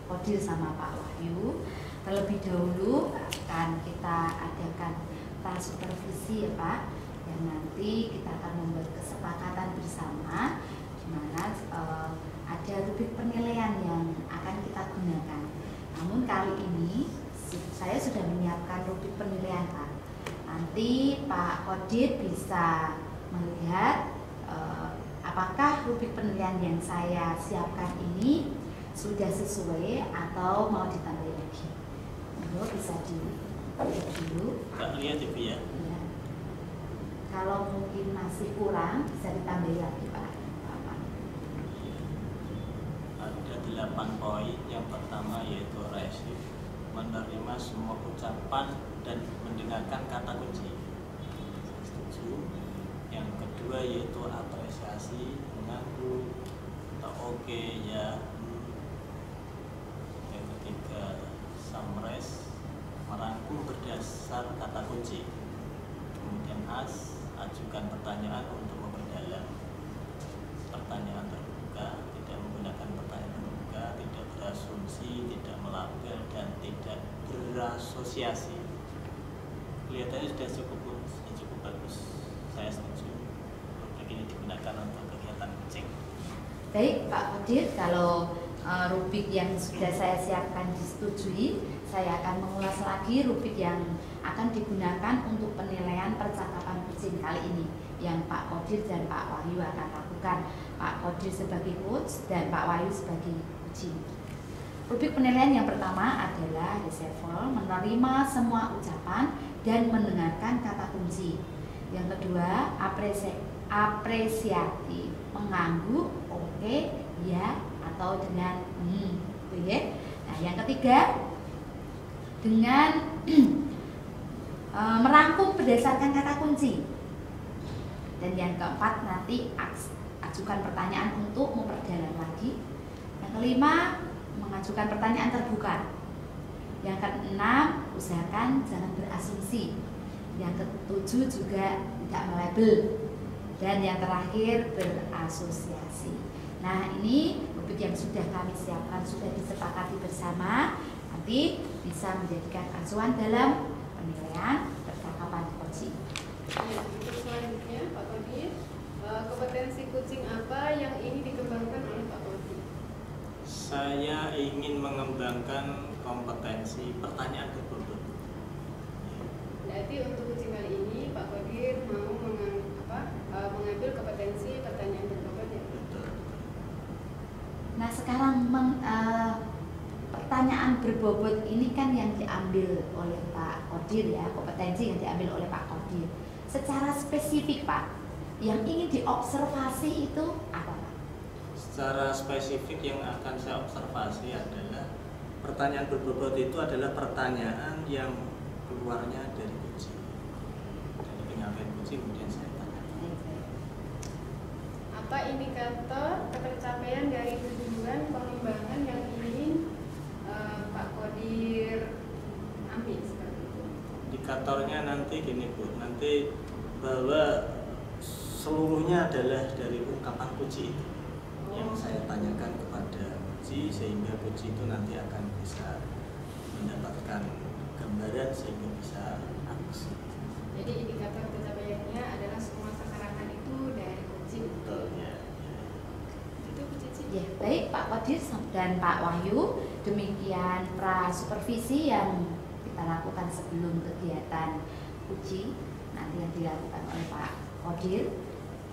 Kodir sama Pak Wahyu, terlebih dahulu akan kita adakan supervisi ya Pak, yang nanti kita akan membuat kesepakatan bersama di mana ada rubrik penilaian yang akan kita gunakan. Namun kali ini saya sudah menyiapkan rubrik penilaian Pak. Nanti Pak Kodir bisa melihat apakah rubrik penilaian yang saya siapkan ini sudah sesuai atau mau ditambah lagi. Monggo bisa dilihat dulu. Tak lihat ya, Bu ya. Ya. Kalau mungkin masih kurang bisa ditambah lagi Pak. Ada 8 poin. Yang pertama yaitu resip, menerima semua ucapan dan mendengarkan kata kunci. Saya setuju. Yang kedua yaitu apresiasi, mengaku atau oke ya. Yang ketiga summarize, merangkum berdasar kata kunci. Kemudian ajukan pertanyaan untuk memperdalam. Pertanyaan terbuka, tidak menggunakan pertanyaan terbuka, tidak berasumsi, tidak melabel, dan tidak berasosiasi. Kelihatannya sudah cukup bagus. Saya setuju. Rubrik ini digunakan untuk kegiatan kucing. Baik Pak Kodir, kalau rubrik yang sudah saya siapkan disetujui, saya akan mengulas lagi rubrik yang akan digunakan untuk penilaian percakapan kucing kali ini yang Pak Kodir dan Pak Wahyu akan lakukan. Pak Kodir sebagai coach dan Pak Wahyu sebagai kucing. Rubrik penilaian yang pertama adalah receival, menerima semua ucapan dan mendengarkan kata kunci. Yang kedua, apresiasi, mengangguk, oke, ya, atau dengan ya. Nah, yang ketiga, dengan merangkum berdasarkan kata kunci. Dan yang keempat, nanti ajukan pertanyaan untuk memperdalam lagi. Yang kelima, mengajukan pertanyaan terbuka. Yang keenam, usahakan jangan berasumsi. Yang ketujuh juga tidak melabel. Dan yang terakhir, berasosiasi. Nah, ini rubrik yang sudah kami siapkan, sudah disepakati bersama, nanti bisa menjadikan acuan dalam penilaian percakapan kucing. Ya, untuk selanjutnya Pak Kodir, kompetensi kucing apa yang ingin dikembangkan oleh Pak Kodir? Saya ingin mengembangkan kompetensi pertanyaan berbobot. Berarti untuk kucing kali ini Pak Kodir mau mengambil kompetensi pertanyaan berbobot ya? Betul. Nah, sekarang pertanyaan berbobot ini kan yang diambil oleh Pak Kodir ya, kompetensi yang diambil oleh Pak Kodir. Secara spesifik Pak, yang ingin diobservasi itu apa Pak? Secara spesifik yang akan saya observasi adalah pertanyaan berbobot itu adalah pertanyaan yang keluarnya dari kucing. Dari penyampaian kucing kemudian saya tanya. apa indikator ketercapaian dari tujuan pengembangan yang ingin Pak Kodir ambil seperti itu? Indikatornya nanti gini Bu, nanti bahwa seluruhnya adalah dari ungkapan puji itu yang saya tanyakan kepada puji, sehingga puji itu nanti akan bisa mendapatkan gambaran sehingga bisa agus. Jadi indikator pencapaiannya adalah semua keterangan itu dari puji. Betul ya. Itu Bu Cici. Ya, baik Pak Kodir dan Pak Wahyu, demikian pra supervisi yang kita lakukan sebelum kegiatan uji nanti yang dilakukan oleh Pak Kodir,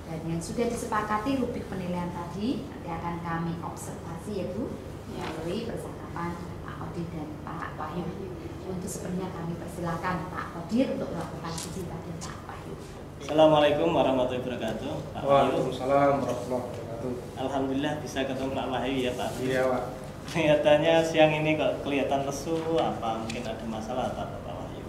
dan yang sudah disepakati rubrik penilaian tadi nanti akan kami observasi yaitu melalui percakapan Pak Kodir dan Pak Wahyu. Untuk sebenarnya kami persilakan Pak Kodir untuk melakukan uji pada Pak Wahyu. Assalamualaikum warahmatullahi wabarakatuh. Pak Wahyu. Waalaikumsalam warahmatullahi wabarakatuh. Alhamdulillah bisa ketemu Pak Wahyu ya Pak. Iya Pak. Kelihatannya siang ini kok kelihatan lesu, apa mungkin ada masalah atau apa Pak Wahyu?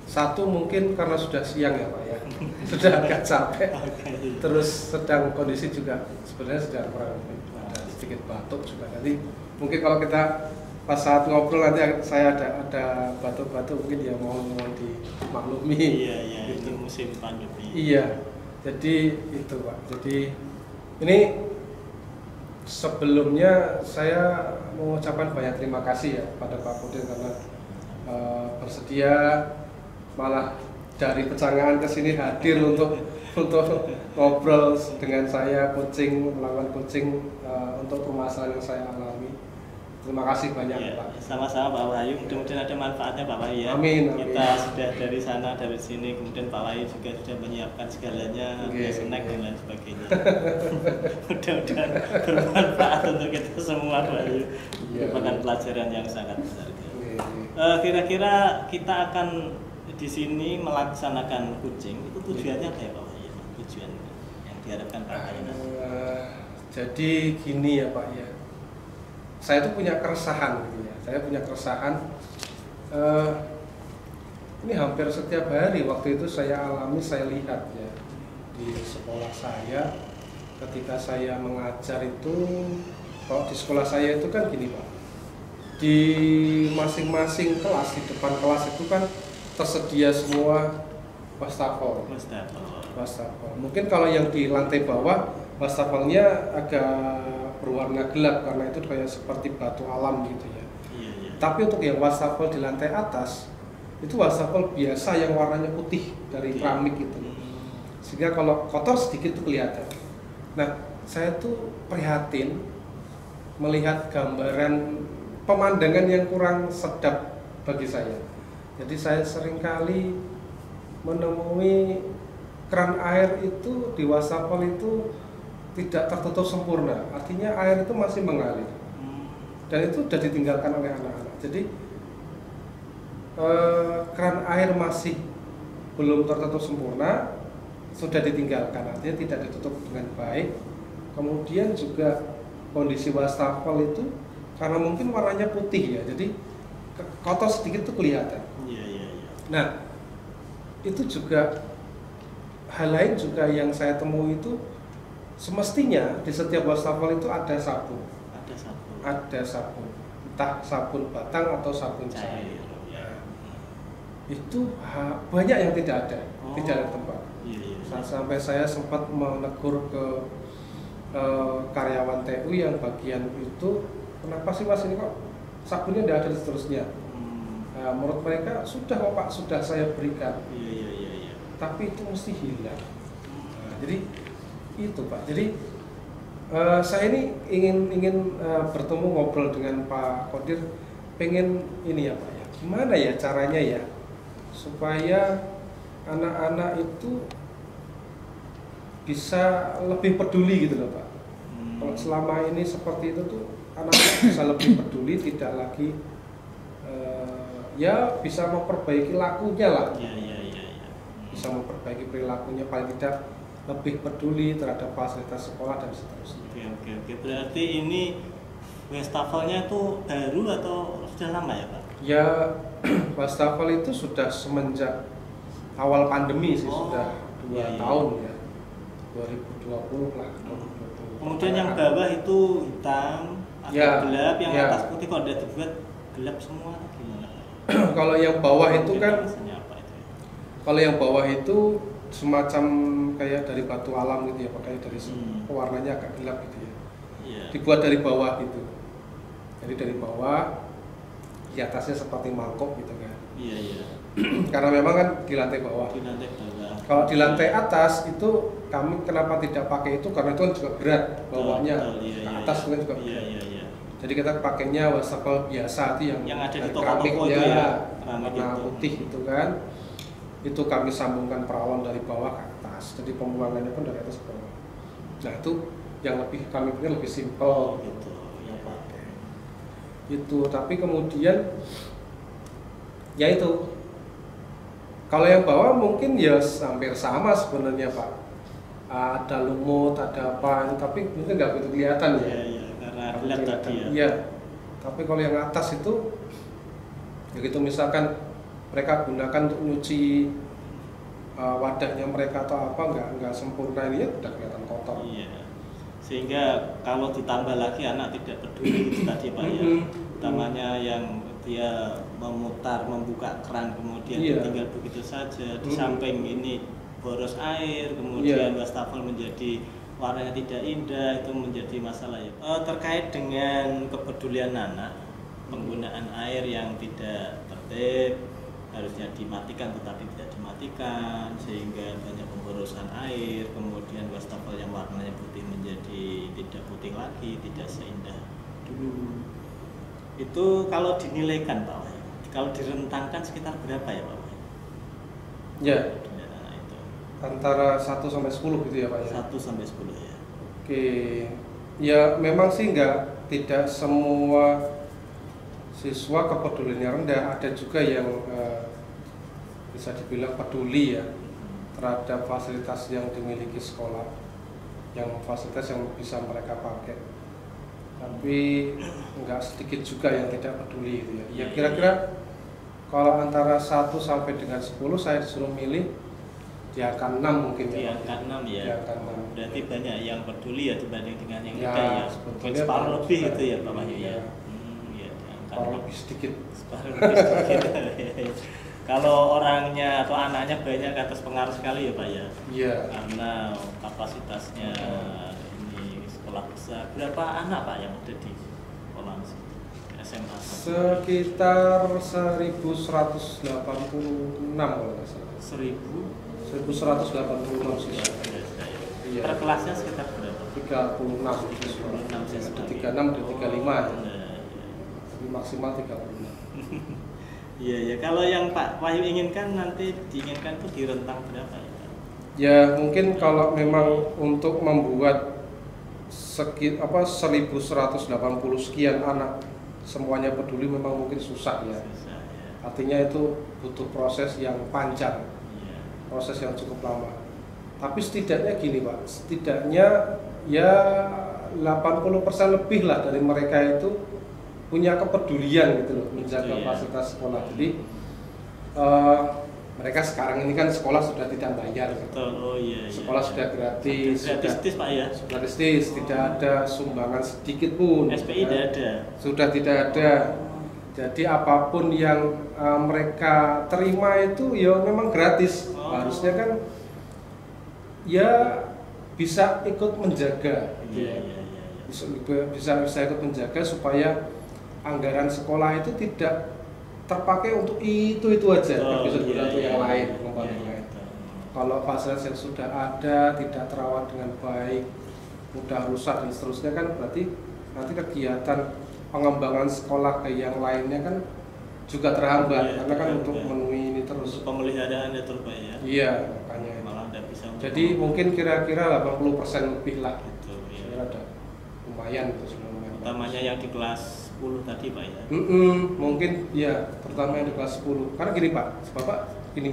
Satu mungkin karena sudah siang ya Pak ya, sudah agak capek. Terus sedang kondisi juga sebenarnya sedang kurang, ada sedikit batuk juga. Nanti mungkin kalau kita pas saat ngobrol nanti saya ada batuk-batuk mungkin ya mohon dimaklumi. Iya gitu. ini musim pandemi. Iya, jadi itu Pak. Jadi ini sebelumnya saya mengucapkan banyak terima kasih ya pada Pak Kodir karena bersedia malah dari Pecangan ke sini hadir untuk ngobrol dengan saya, melakukan coaching untuk permasalahan yang saya alami. Terima kasih banyak Ya, Pak. sama-sama Pak Wahyu, mudah-mudahan ada manfaatnya Pak Wahyu ya. Amin, amin. Kita sudah dari sana, dari sini, kemudian Pak Wahyu juga sudah menyiapkan segalanya, snack dan lain sebagainya. Mudah-mudahan bermanfaat untuk kita semua Pak Wahyu. Merupakan pelajaran yang sangat besar. Kira-kira kita akan di sini melaksanakan coaching, itu tujuannya apa ya Pak Wahyu? Tujuan yang diharapkan Pak Wahyu? Jadi gini ya Pak ya, saya tuh punya keresahan gitu ya. Saya punya keresahan. Ini hampir setiap hari waktu itu saya alami, saya lihat ya di sekolah saya. Ketika saya mengajar itu, kalau di sekolah saya itu kan gini Pak, di masing-masing kelas, di depan kelas itu kan tersedia semua wastafel. Mungkin kalau yang di lantai bawah wastafelnya agak berwarna gelap karena itu kayak seperti batu alam gitu ya. Iya. Tapi untuk yang wastafel di lantai atas itu wastafel biasa yang warnanya putih dari keramik gitu. Sehingga kalau kotor sedikit itu kelihatan. Nah, saya tuh prihatin melihat gambaran pemandangan yang kurang sedap bagi saya. Jadi saya seringkali menemui keran air itu di wastafel itu tidak tertutup sempurna, artinya air itu masih mengalir dan itu sudah ditinggalkan oleh anak-anak. Jadi keran air masih belum tertutup sempurna, sudah ditinggalkan, artinya tidak ditutup dengan baik. Kemudian juga kondisi wastafel itu karena mungkin warnanya putih ya, jadi kotor sedikit itu kelihatan. Nah, itu juga hal lain juga yang saya temui itu semestinya di setiap wastafel itu ada sabun. Ada sabun, entah sabun batang atau sabun cair. Itu banyak yang tidak ada, tidak ada tempat. Sampai saya sempat menegur ke karyawan TU yang bagian itu, kenapa sih Mas ini kok sabunnya tidak ada dan seterusnya. Nah, menurut mereka sudah kok Pak, sudah saya berikan. Tapi itu mesti hilang. Nah, jadi itu Pak. Jadi saya ini ingin bertemu ngobrol dengan Pak Kodir, pengen ini ya Pak ya. Gimana ya caranya ya supaya anak-anak itu bisa lebih peduli gitu loh Pak. Kalau selama ini seperti itu tuh anak-anak bisa lebih peduli, tidak lagi ya bisa memperbaiki lakunya lah. Bisa memperbaiki perilakunya, paling tidak lebih peduli terhadap fasilitas sekolah dan seterusnya. Oke. Berarti ini wastafelnya itu baru atau sudah lama ya Pak? Ya, wastafel itu sudah semenjak awal pandemi sih, sudah 2 tahun ya. 2020 lah. 2020. Kemudian yang bawah itu hitam atau Ya, gelap, yang ya. atas putih kalau udah dibuat gelap semua atau gimana? Kalau yang bawah itu Mungkin kan, alasannya apa itu? kalau yang bawah itu semacam kayak dari batu alam gitu ya, kayak dari warnanya agak gelap gitu ya. Iya. Dibuat dari bawah gitu. Jadi dari bawah, di atasnya seperti mangkok gitu kan. Iya, iya. Karena memang kan di lantai bawah. Di lantai bawah. Kalau di lantai atas itu kami kenapa tidak pakai itu karena itu kan juga berat bawahnya. Betul, iya, Ke iya, atas iya. kan juga Iya, berat. iya, iya. Jadi kita pakainya wastafel biasa itu Yang ada di dari toko-toko itu keramiknya, ya, keramik warna itu. putih itu kan. Itu kami sambungkan peralon dari bawah ke atas. Jadi pembuangannya pun dari atas ke bawah. Nah itu yang lebih kami pikir lebih simpel. Gitu. Ya, Pak. Itu tapi kemudian ya itu kalau yang bawah mungkin ya hampir sama sebenarnya Pak, ada lumut ada apa tapi mungkin nggak begitu kelihatan ya. Iya, iya, karena Nggak gelap begitu tadi ya. kelihatan. Iya, tapi kalau yang atas itu ya gitu misalkan mereka gunakan untuk nyuci wadahnya mereka atau apa nggak sempurna ini ya udah kelihatan kotor. Iya. Sehingga kalau ditambah lagi anak tidak peduli itu tadi Pak ya. Utamanya yang dia memutar, membuka keran kemudian Iya. tinggal begitu saja. Di samping ini boros air, kemudian Iya. wastafel menjadi warnanya tidak indah, itu menjadi masalah ya. Terkait dengan kepedulian anak, penggunaan air yang tidak tertib, harusnya dimatikan tetapi tidak dimatikan sehingga banyak pemborosan air, kemudian wastafel yang warnanya putih menjadi tidak putih lagi, tidak seindah dulu. Itu kalau dinilaikan Pak Wahyu, kalau direntangkan sekitar berapa ya Pak Wahyu? Ya, Kepedulian anak itu antara 1 sampai 10 gitu ya Pak ya. 1 sampai 10 ya. Oke, ya memang sih tidak semua siswa kepeduliannya rendah, ada juga yang bisa dibilang peduli ya terhadap fasilitas yang dimiliki sekolah, yang fasilitas yang bisa mereka pakai. Tapi nggak sedikit juga yang tidak peduli gitu ya. Ya kira-kira kalau antara 1 sampai dengan 10 saya disuruh milih di angka 6 mungkin Di ya. angka 6 Di ya. angka 6. Berarti banyak yang peduli ya dibanding dengan yang Ya, tidak ya. sebetulnya Mungkin separuh banyak lebih juga. itu ya Pak Wahyu ya. Iya. Ya, di angka Kalau 6. lebih sedikit. Separuh lebih sedikit. Kalau orangnya atau anaknya banyak atas pengaruh sekali ya Pak ya. Iya. Karena kapasitasnya ini sekolah besar. Berapa anak Pak yang ada di sekolah SMA? Sekitar 1186 kalau nggak salah. 1186 siswa. Iya. Per kelasnya sekitar berapa? 36 siswa. 36 siswa. Ada 36 dan 35 ya. Nah, iya. Tapi maksimal 36. Iya ya, kalau yang Pak Wahyu inginkan nanti diinginkan itu di rentang berapa ya Pak? Ya mungkin kalau memang untuk membuat 1180 sekian anak semuanya peduli memang mungkin susah ya. Susah ya. Artinya itu butuh proses yang panjang, Iya. proses yang cukup lama. Tapi setidaknya gini Pak, setidaknya ya 80% lebih lah dari mereka itu punya kepedulian gitu loh menjaga Iya. fasilitas sekolah. Jadi mereka sekarang ini kan sekolah sudah tidak bayar gitu. Betul, oh iya. Sekolah sudah gratis, Gratis Pak ya. gratis, tidak ada sumbangan sedikit pun. SPI tidak ada. Sudah tidak ada. Jadi apapun yang mereka terima itu ya memang gratis. Oh. Harusnya kan ya bisa ikut menjaga. Gitu Iya, ya. iya, iya. Bisa ikut menjaga supaya anggaran sekolah itu tidak terpakai untuk itu aja, Oh, bisa digunakan untuk iya, yang iya. lain, Iya, yang iya, lain. betul. Kalau fasilitas yang sudah ada tidak terawat dengan baik, mudah rusak dan seterusnya kan berarti nanti kegiatan pengembangan sekolah ke yang lainnya kan juga terhambat Iya, karena kan terhambat. untuk memenuhi ini Untuk terus. pemeliharaan itu Pak ya. Iya, makanya. Malah tidak bisa. untuk Jadi mungkin kira-kira 80% lebih lah. gitu ya. Saya ada lumayan itu sudah lumayan. Utamanya yang di kelas 10 tadi Pak ya. Mungkin ya, terutama yang di kelas 10. Karena gini Pak, Bapak gini,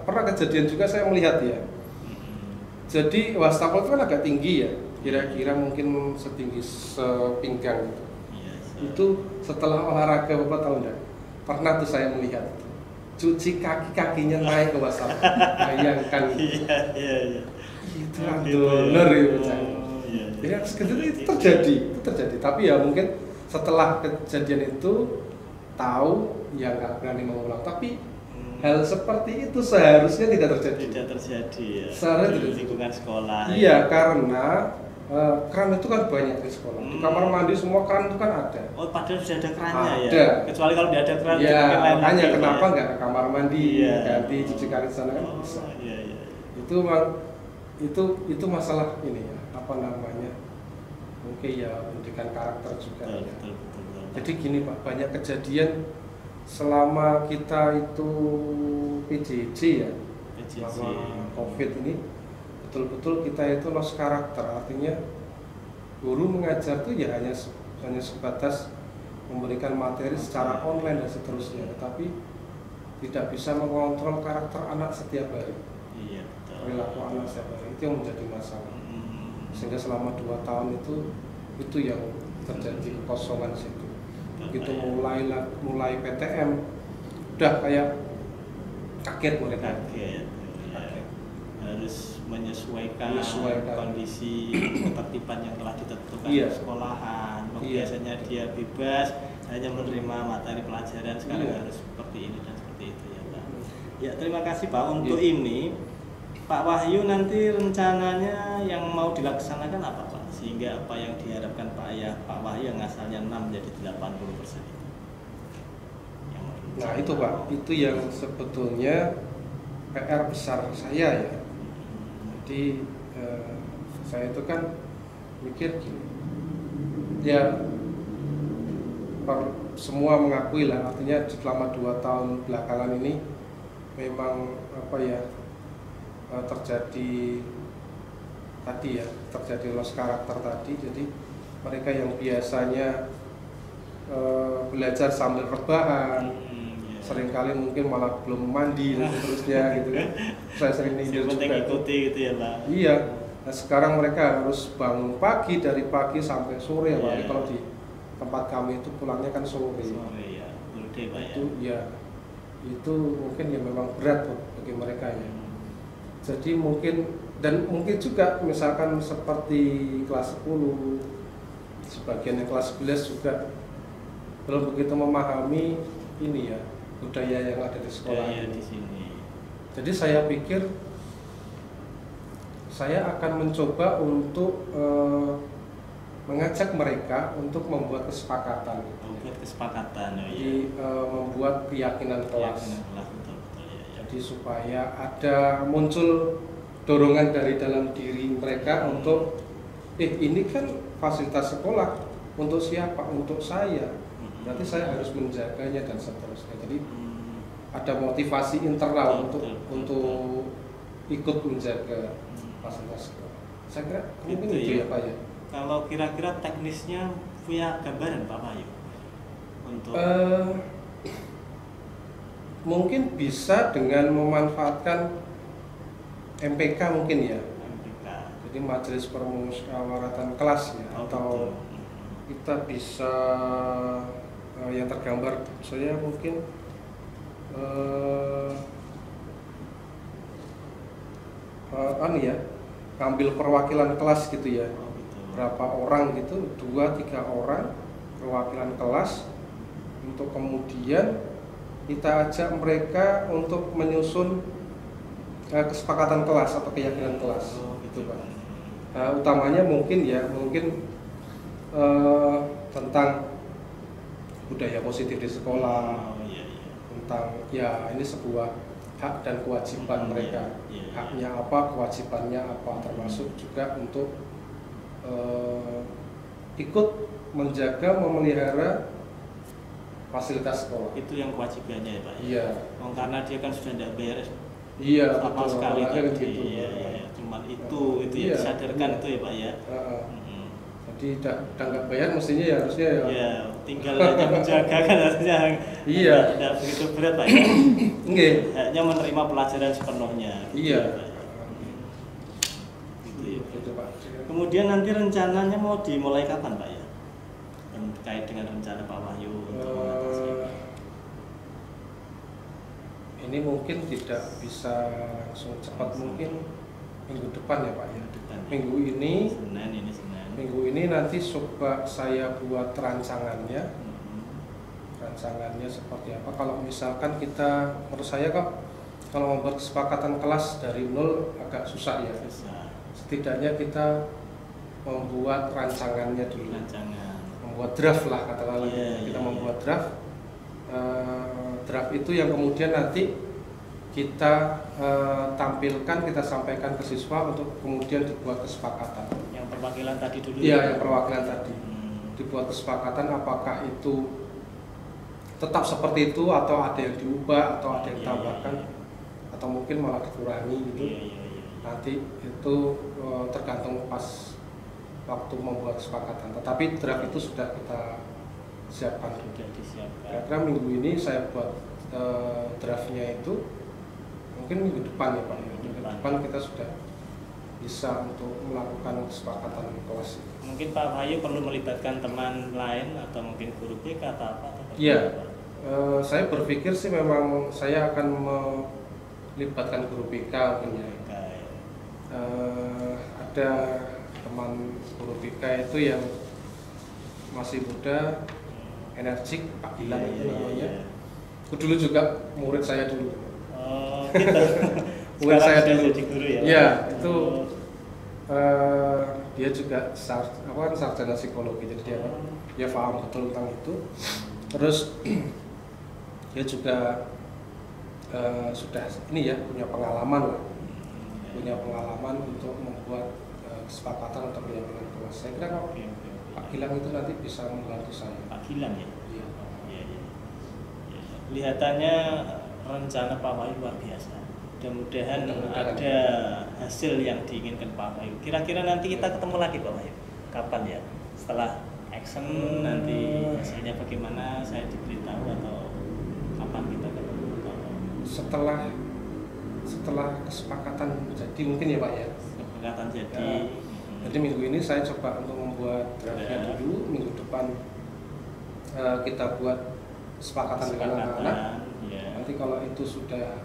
pernah kejadian juga saya melihat ya. Jadi wastafel itu kan agak tinggi ya, kira-kira mungkin setinggi sepinggang gitu. Iya. Itu setelah olahraga Bapak tahu enggak? Pernah tuh saya melihat cuci kaki-kakinya naik ke wastafel. Bayangkan. Iya, iya, iya. itu Oh, kan gitu donor ya. itu. Oh, iya, iya. Ya segitu itu terjadi. Tapi ya mungkin setelah kejadian itu tahu ya nggak berani mengulang. Tapi hal seperti itu seharusnya tidak terjadi. Tidak terjadi ya. Seharusnya Di tidak. lingkungan sekolah. Iya, karena keran itu kan banyak di sekolah. Di kamar mandi semua keran itu kan ada. Oh, padahal sudah ada kerannya ya. Ada. Kecuali kalau tidak ada keran Ya, mungkin lain makanya lagi, kenapa ya. nggak ke kamar mandi Iya. ganti cuci kaki di sana kan Oh, bisa. iya, iya. Itu memang itu masalah ini ya, apa namanya? Mungkin ya pendidikan karakter juga. Betul, Ya. betul. Jadi gini Pak, banyak kejadian selama kita itu PJJ ya, PJJ. selama COVID ini betul-betul kita itu lost karakter. Artinya guru mengajar tuh ya hanya sebatas memberikan materi secara online dan seterusnya, tetapi tidak bisa mengontrol karakter anak setiap hari, Iya, betul. perilaku anak setiap hari. Itu yang menjadi masalah. Sehingga Hmm. selama 2 tahun itu yang terjadi kekosongan situ. Begitu mulai PTM udah kayak kaget mereka. Kaget. Ya. Kaget. Harus menyesuaikan kondisi ketertiban yang telah ditentukan Iya. di sekolahan. Iya. Biasanya dia bebas hanya menerima materi pelajaran, sekarang Iya. harus seperti ini dan seperti itu ya Pak. Ya, terima kasih Pak. Untuk Iya. ini Pak Wahyu nanti rencananya yang mau dilaksanakan apa Pak? Sehingga apa yang diharapkan Pak Wahyu yang asalnya 6 jadi 80% itu. Yang mau Nah itu Pak, itu yang sebetulnya PR besar saya ya. Jadi saya itu kan mikir gini, ya semua mengakui lah, artinya selama 2 tahun belakangan ini memang apa ya terjadi tadi ya, terjadi loss karakter tadi. Jadi mereka yang biasanya belajar sambil rebahan, ya. seringkali mungkin malah belum mandi dan seterusnya gitu kan. Saya sering Yang tidur penting juga. ikuti gitu ya Pak. Iya. Nah, sekarang mereka harus bangun pagi, dari pagi sampai sore. Iya. Apalagi kalau di tempat kami itu pulangnya kan sore. Sore ya, full day Pak ya. Itu ya, itu mungkin ya memang berat bagi mereka ya. Jadi mungkin juga misalkan seperti kelas 10, sebagian yang kelas 11 juga belum begitu memahami ini ya, budaya yang ada di sekolah Budaya ini. di sini. Jadi saya pikir saya akan mencoba untuk mengajak mereka untuk membuat kesepakatan. Membuat kesepakatan ya. Jadi membuat keyakinan kelas. Keyakinan kelas, betul ya. Jadi supaya ada muncul dorongan dari dalam diri mereka untuk ini kan fasilitas sekolah untuk siapa? Untuk saya. Berarti saya harus menjaganya dan seterusnya. Jadi ada motivasi internal untuk ikut menjaga fasilitas sekolah. Saya kira mungkin Gitu itu ya. ya Pak ya. Kalau kira-kira teknisnya punya gambaran Pak Wahyu untuk Mungkin bisa dengan memanfaatkan MPK mungkin ya. MPK. Jadi majelis permusyawaratan kelas ya, Oh, atau betul. kita bisa yang tergambar saya mungkin ngambil perwakilan kelas gitu ya. Oh, gitu. Berapa orang gitu, 2-3 orang perwakilan kelas, untuk kemudian kita ajak mereka untuk menyusun kesepakatan kelas atau keyakinan kelas. Oh, Gitu gitu Pak. Utamanya mungkin tentang budaya positif di sekolah, Oh, iya, iya. tentang ya ini sebuah hak dan kewajiban mereka. Iya, iya. Haknya apa, kewajibannya apa, termasuk juga untuk ikut menjaga, memelihara fasilitas sekolah. Itu yang kewajibannya ya Pak. Iya. Oh, karena dia kan sudah tidak bayar Iya, sama betul. sekali Kan tadi. gitu. Iya, iya, iya. Cuman itu ya Iya, disadarkan iya. itu ya Pak ya. Heeh. Mm-mm. Jadi udah nggak bayar mestinya ya harusnya ya. Ya, tinggal hanya menjaga kan harusnya. Iya. Tidak begitu berat Pak ya. Nggih. Hanya menerima pelajaran sepenuhnya. Iya. Gitu ya. Gitu, Pak. Kemudian nanti rencananya mau dimulai kapan Pak ya? Terkait dengan rencana Pak Wahyu untuk mengatasi. Ini mungkin tidak bisa langsung cepat, mungkin minggu depan ya Pak ya. Depan. Minggu ini Senin ini Senin. Minggu ini nanti coba saya buat rancangannya. Rancangannya seperti apa? Kalau misalkan kita, menurut saya kok kalau membuat kesepakatan kelas dari nol agak susah ya. Susah. Setidaknya kita membuat rancangannya dulu. Rancangan. Membuat draft lah katakanlah. Kita membuat draft. Draft itu yang kemudian nanti kita tampilkan, kita sampaikan ke siswa untuk kemudian dibuat kesepakatan. Yang perwakilan tadi dulu. Iya, yang perwakilan tadi. Dibuat kesepakatan apakah itu tetap seperti itu atau ada yang diubah atau ada yang ditambahkan atau mungkin malah dikurangi gitu. Nanti itu tergantung pas waktu membuat kesepakatan. Tetapi draft itu sudah kita siapkan. Sudah disiapkan. Kira-kira minggu ini saya buat draftnya itu mungkin minggu depan ya Pak. Minggu depan kita sudah bisa untuk melakukan kesepakatan kelas. Mungkin Pak Wahyu perlu melibatkan teman lain atau mungkin guru BK atau apa? Iya, saya berpikir sih memang saya akan melibatkan guru BK mungkin ya. Ada teman guru BK itu yang masih muda, energik, Pak Gilang itu namanya. Aku dulu juga murid saya dulu. Oh, gitu. Murid saya dulu. Jadi guru ya? Iya, itu dia juga sarjana psikologi, jadi dia paham betul tentang itu. Terus dia juga sudah ini ya punya pengalaman lah, punya pengalaman untuk membuat kesepakatan untuk penyampaian kelas. Saya kira Pak Gilang itu nanti bisa membantu saya. Pak Gilang ya? Iya. Kelihatannya rencana Pak Wahyu luar biasa. Mudah-mudahan ada hasil yang diinginkan Pak Wahyu. Kira-kira nanti kita ketemu lagi Pak Wahyu. Kapan ya? Setelah action nanti hasilnya bagaimana saya diberitahu atau kapan kita ketemu? Setelah kesepakatan jadi mungkin ya Pak ya. Kesepakatan jadi. Jadi minggu ini saya coba untuk membuat draftnya dulu. Minggu depan kita buat kesepakatan dengan anak-anak. Nanti kalau itu sudah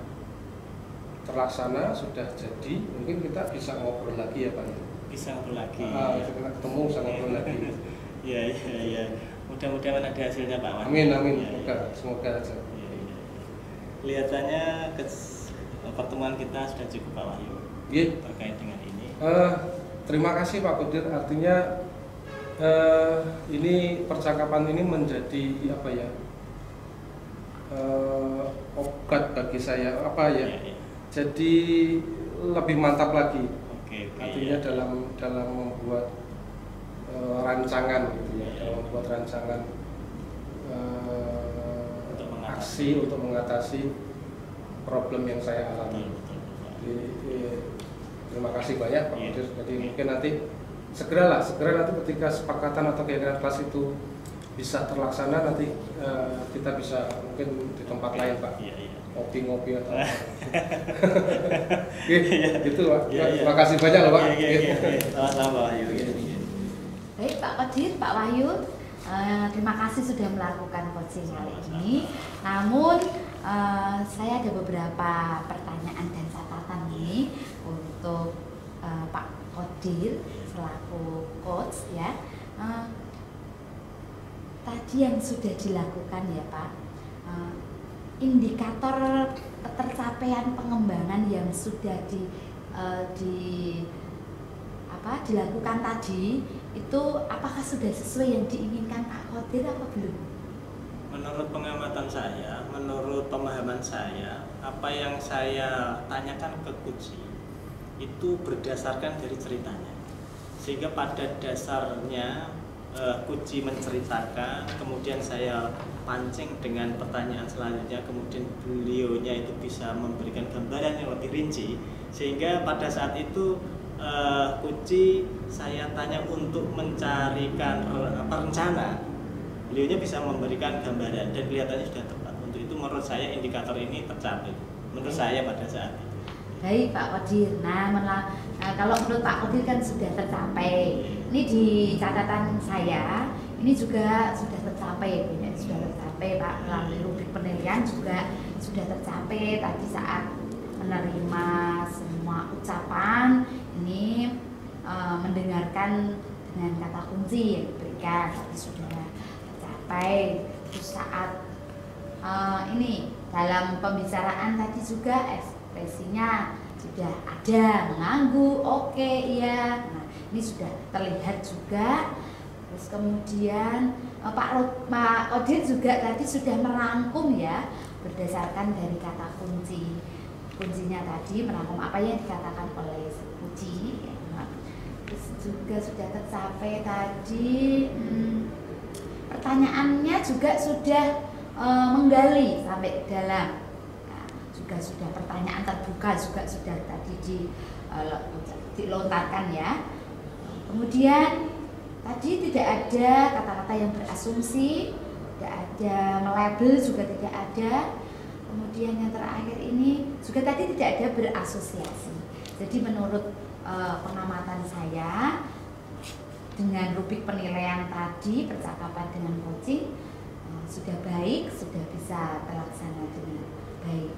terlaksana, sudah jadi, mungkin kita bisa ngobrol lagi ya Pak. Bisa ngobrol lagi. Bisa kita ketemu, bisa ngobrol lagi. Iya. Mudah-mudahan ada hasilnya Pak Wahyu. Amin. Semoga aja. Kelihatannya pertemuan kita sudah cukup Pak Wahyu. Terkait dengan ini. Terima kasih Pak Kodir. Artinya ini percakapan ini menjadi apa ya? Obat bagi saya jadi lebih mantap lagi. Artinya dalam membuat rancangan gitu ya, dalam membuat rancangan aksi untuk mengatasi problem yang saya alami. Terima kasih banyak Pak Kodir. Jadi mungkin nanti segera nanti ketika sepakatan atau kegiatan kelas itu bisa terlaksana, nanti kita bisa mungkin di tempat lain Pak, ngopi atau gitu Pak. Terima kasih banyak loh Pak. Sama-sama Pak Wahyu. Baik Pak Kodir, Pak Wahyu, terima kasih sudah melakukan coaching kali ini. Namun saya ada beberapa pertanyaan dan catatan nih untuk Pak Kodir selaku coach ya. Tadi yang sudah dilakukan ya Pak, indikator ketercapaian pengembangan yang sudah dilakukan tadi itu apakah sudah sesuai yang diinginkan Pak Kodir atau belum? Menurut pengamatan saya, menurut pemahaman saya, apa yang saya tanyakan ke Kuci itu berdasarkan dari ceritanya, sehingga pada dasarnya Kuci menceritakan, kemudian saya pancing dengan pertanyaan selanjutnya, kemudian beliaunya itu bisa memberikan gambaran yang lebih rinci, sehingga pada saat itu Kuci saya tanya untuk mencarikan rencana, beliaunya bisa memberikan gambaran dan kelihatannya sudah tepat. Untuk itu menurut saya indikator ini tercapai, menurut saya pada saat itu. Baik Pak Kodir. Nah, kalau menurut Pak Kodir kan sudah tercapai. Ini di catatan saya, ini juga sudah tercapai, Pak, melalui rubrik penilaian juga sudah tercapai tadi saat menerima semua ucapan ini, mendengarkan dengan kata kunci yang diberikan tadi sudah tercapai. Terus saat ini dalam pembicaraan tadi juga ekspresinya sudah ada, mengangguk, oke, iya. Nah, ini sudah terlihat juga. Terus kemudian Pak Kodir juga tadi sudah merangkum ya, berdasarkan dari kata kunci. Kuncinya tadi merangkum apa yang dikatakan oleh Puji. Terus juga sudah tercapai tadi. Pertanyaannya juga sudah menggali sampai dalam. Nah, juga sudah pertanyaan terbuka juga sudah tadi dilontarkan ya. Kemudian tadi tidak ada kata-kata yang berasumsi, tidak ada melabel juga tidak ada. Kemudian yang terakhir ini juga tadi tidak ada berasosiasi. Jadi menurut pengamatan saya dengan rubrik penilaian tadi percakapan dengan coaching sudah baik, sudah bisa terlaksana dengan baik.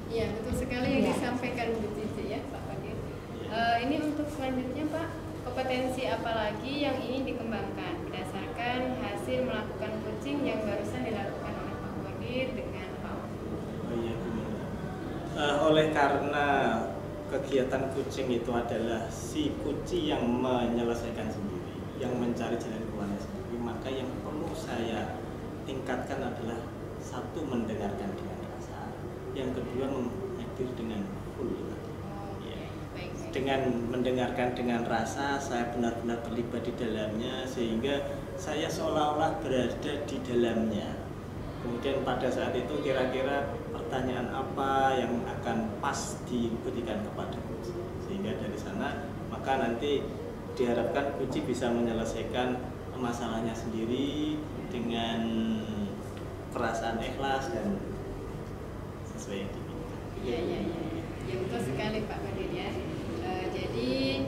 Iya, betul sekali yang disampaikan Bu Cici ya Pak Kodir. Ini untuk selanjutnya Pak, kompetensi apa lagi yang ingin dikembangkan berdasarkan hasil melakukan coaching yang barusan dilakukan oleh Pak Kodir dengan Pak oleh karena kegiatan coaching itu adalah si coach yang menyelesaikan sendiri, yang mencari jalan keluarnya sendiri, maka yang perlu saya tingkatkan adalah satu, mendengarkan dengan rasa, yang kedua menghadir dengan full. Dengan mendengarkan dengan rasa, saya benar-benar terlibat di dalamnya sehingga saya seolah-olah berada di dalamnya. Kemudian pada saat itu kira-kira pertanyaan apa yang akan pas diberikan kepada coach, sehingga dari sana maka nanti diharapkan coach bisa menyelesaikan masalahnya sendiri dengan perasaan ikhlas dan sesuai yang diinginkan. Iya, betul sekali Pak Kodir ya. Jadi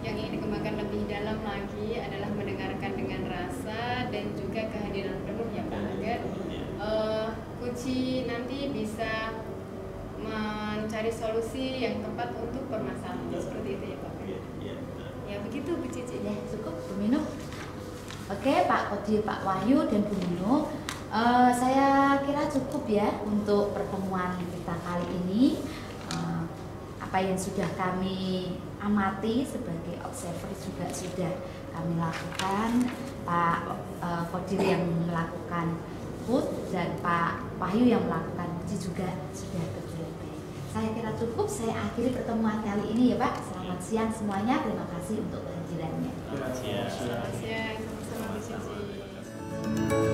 yang ingin dikembangkan lebih dalam lagi adalah mendengarkan dengan rasa dan juga kehadiran penuh ya Pak, agar Kuci nanti bisa mencari solusi yang tepat untuk permasalahan seperti itu ya Pak. Ya begitu Bu Cici. Ya cukup Bu Minu. Oke Pak Kodir, Pak Wahyu dan Bu Minu, saya kira cukup ya untuk pertemuan kita kali ini. Apa yang sudah kami amati sebagai observer juga sudah kami lakukan. Pak Kodir yang melakukan put dan Pak Wahyu yang melakukan uji juga sudah berbeda. Saya kira cukup, saya akhiri pertemuan kali ini ya Pak. Selamat siang semuanya, terima kasih untuk kehadirannya. Selamat siang. Selamat siang, sama-sama Bu Cici.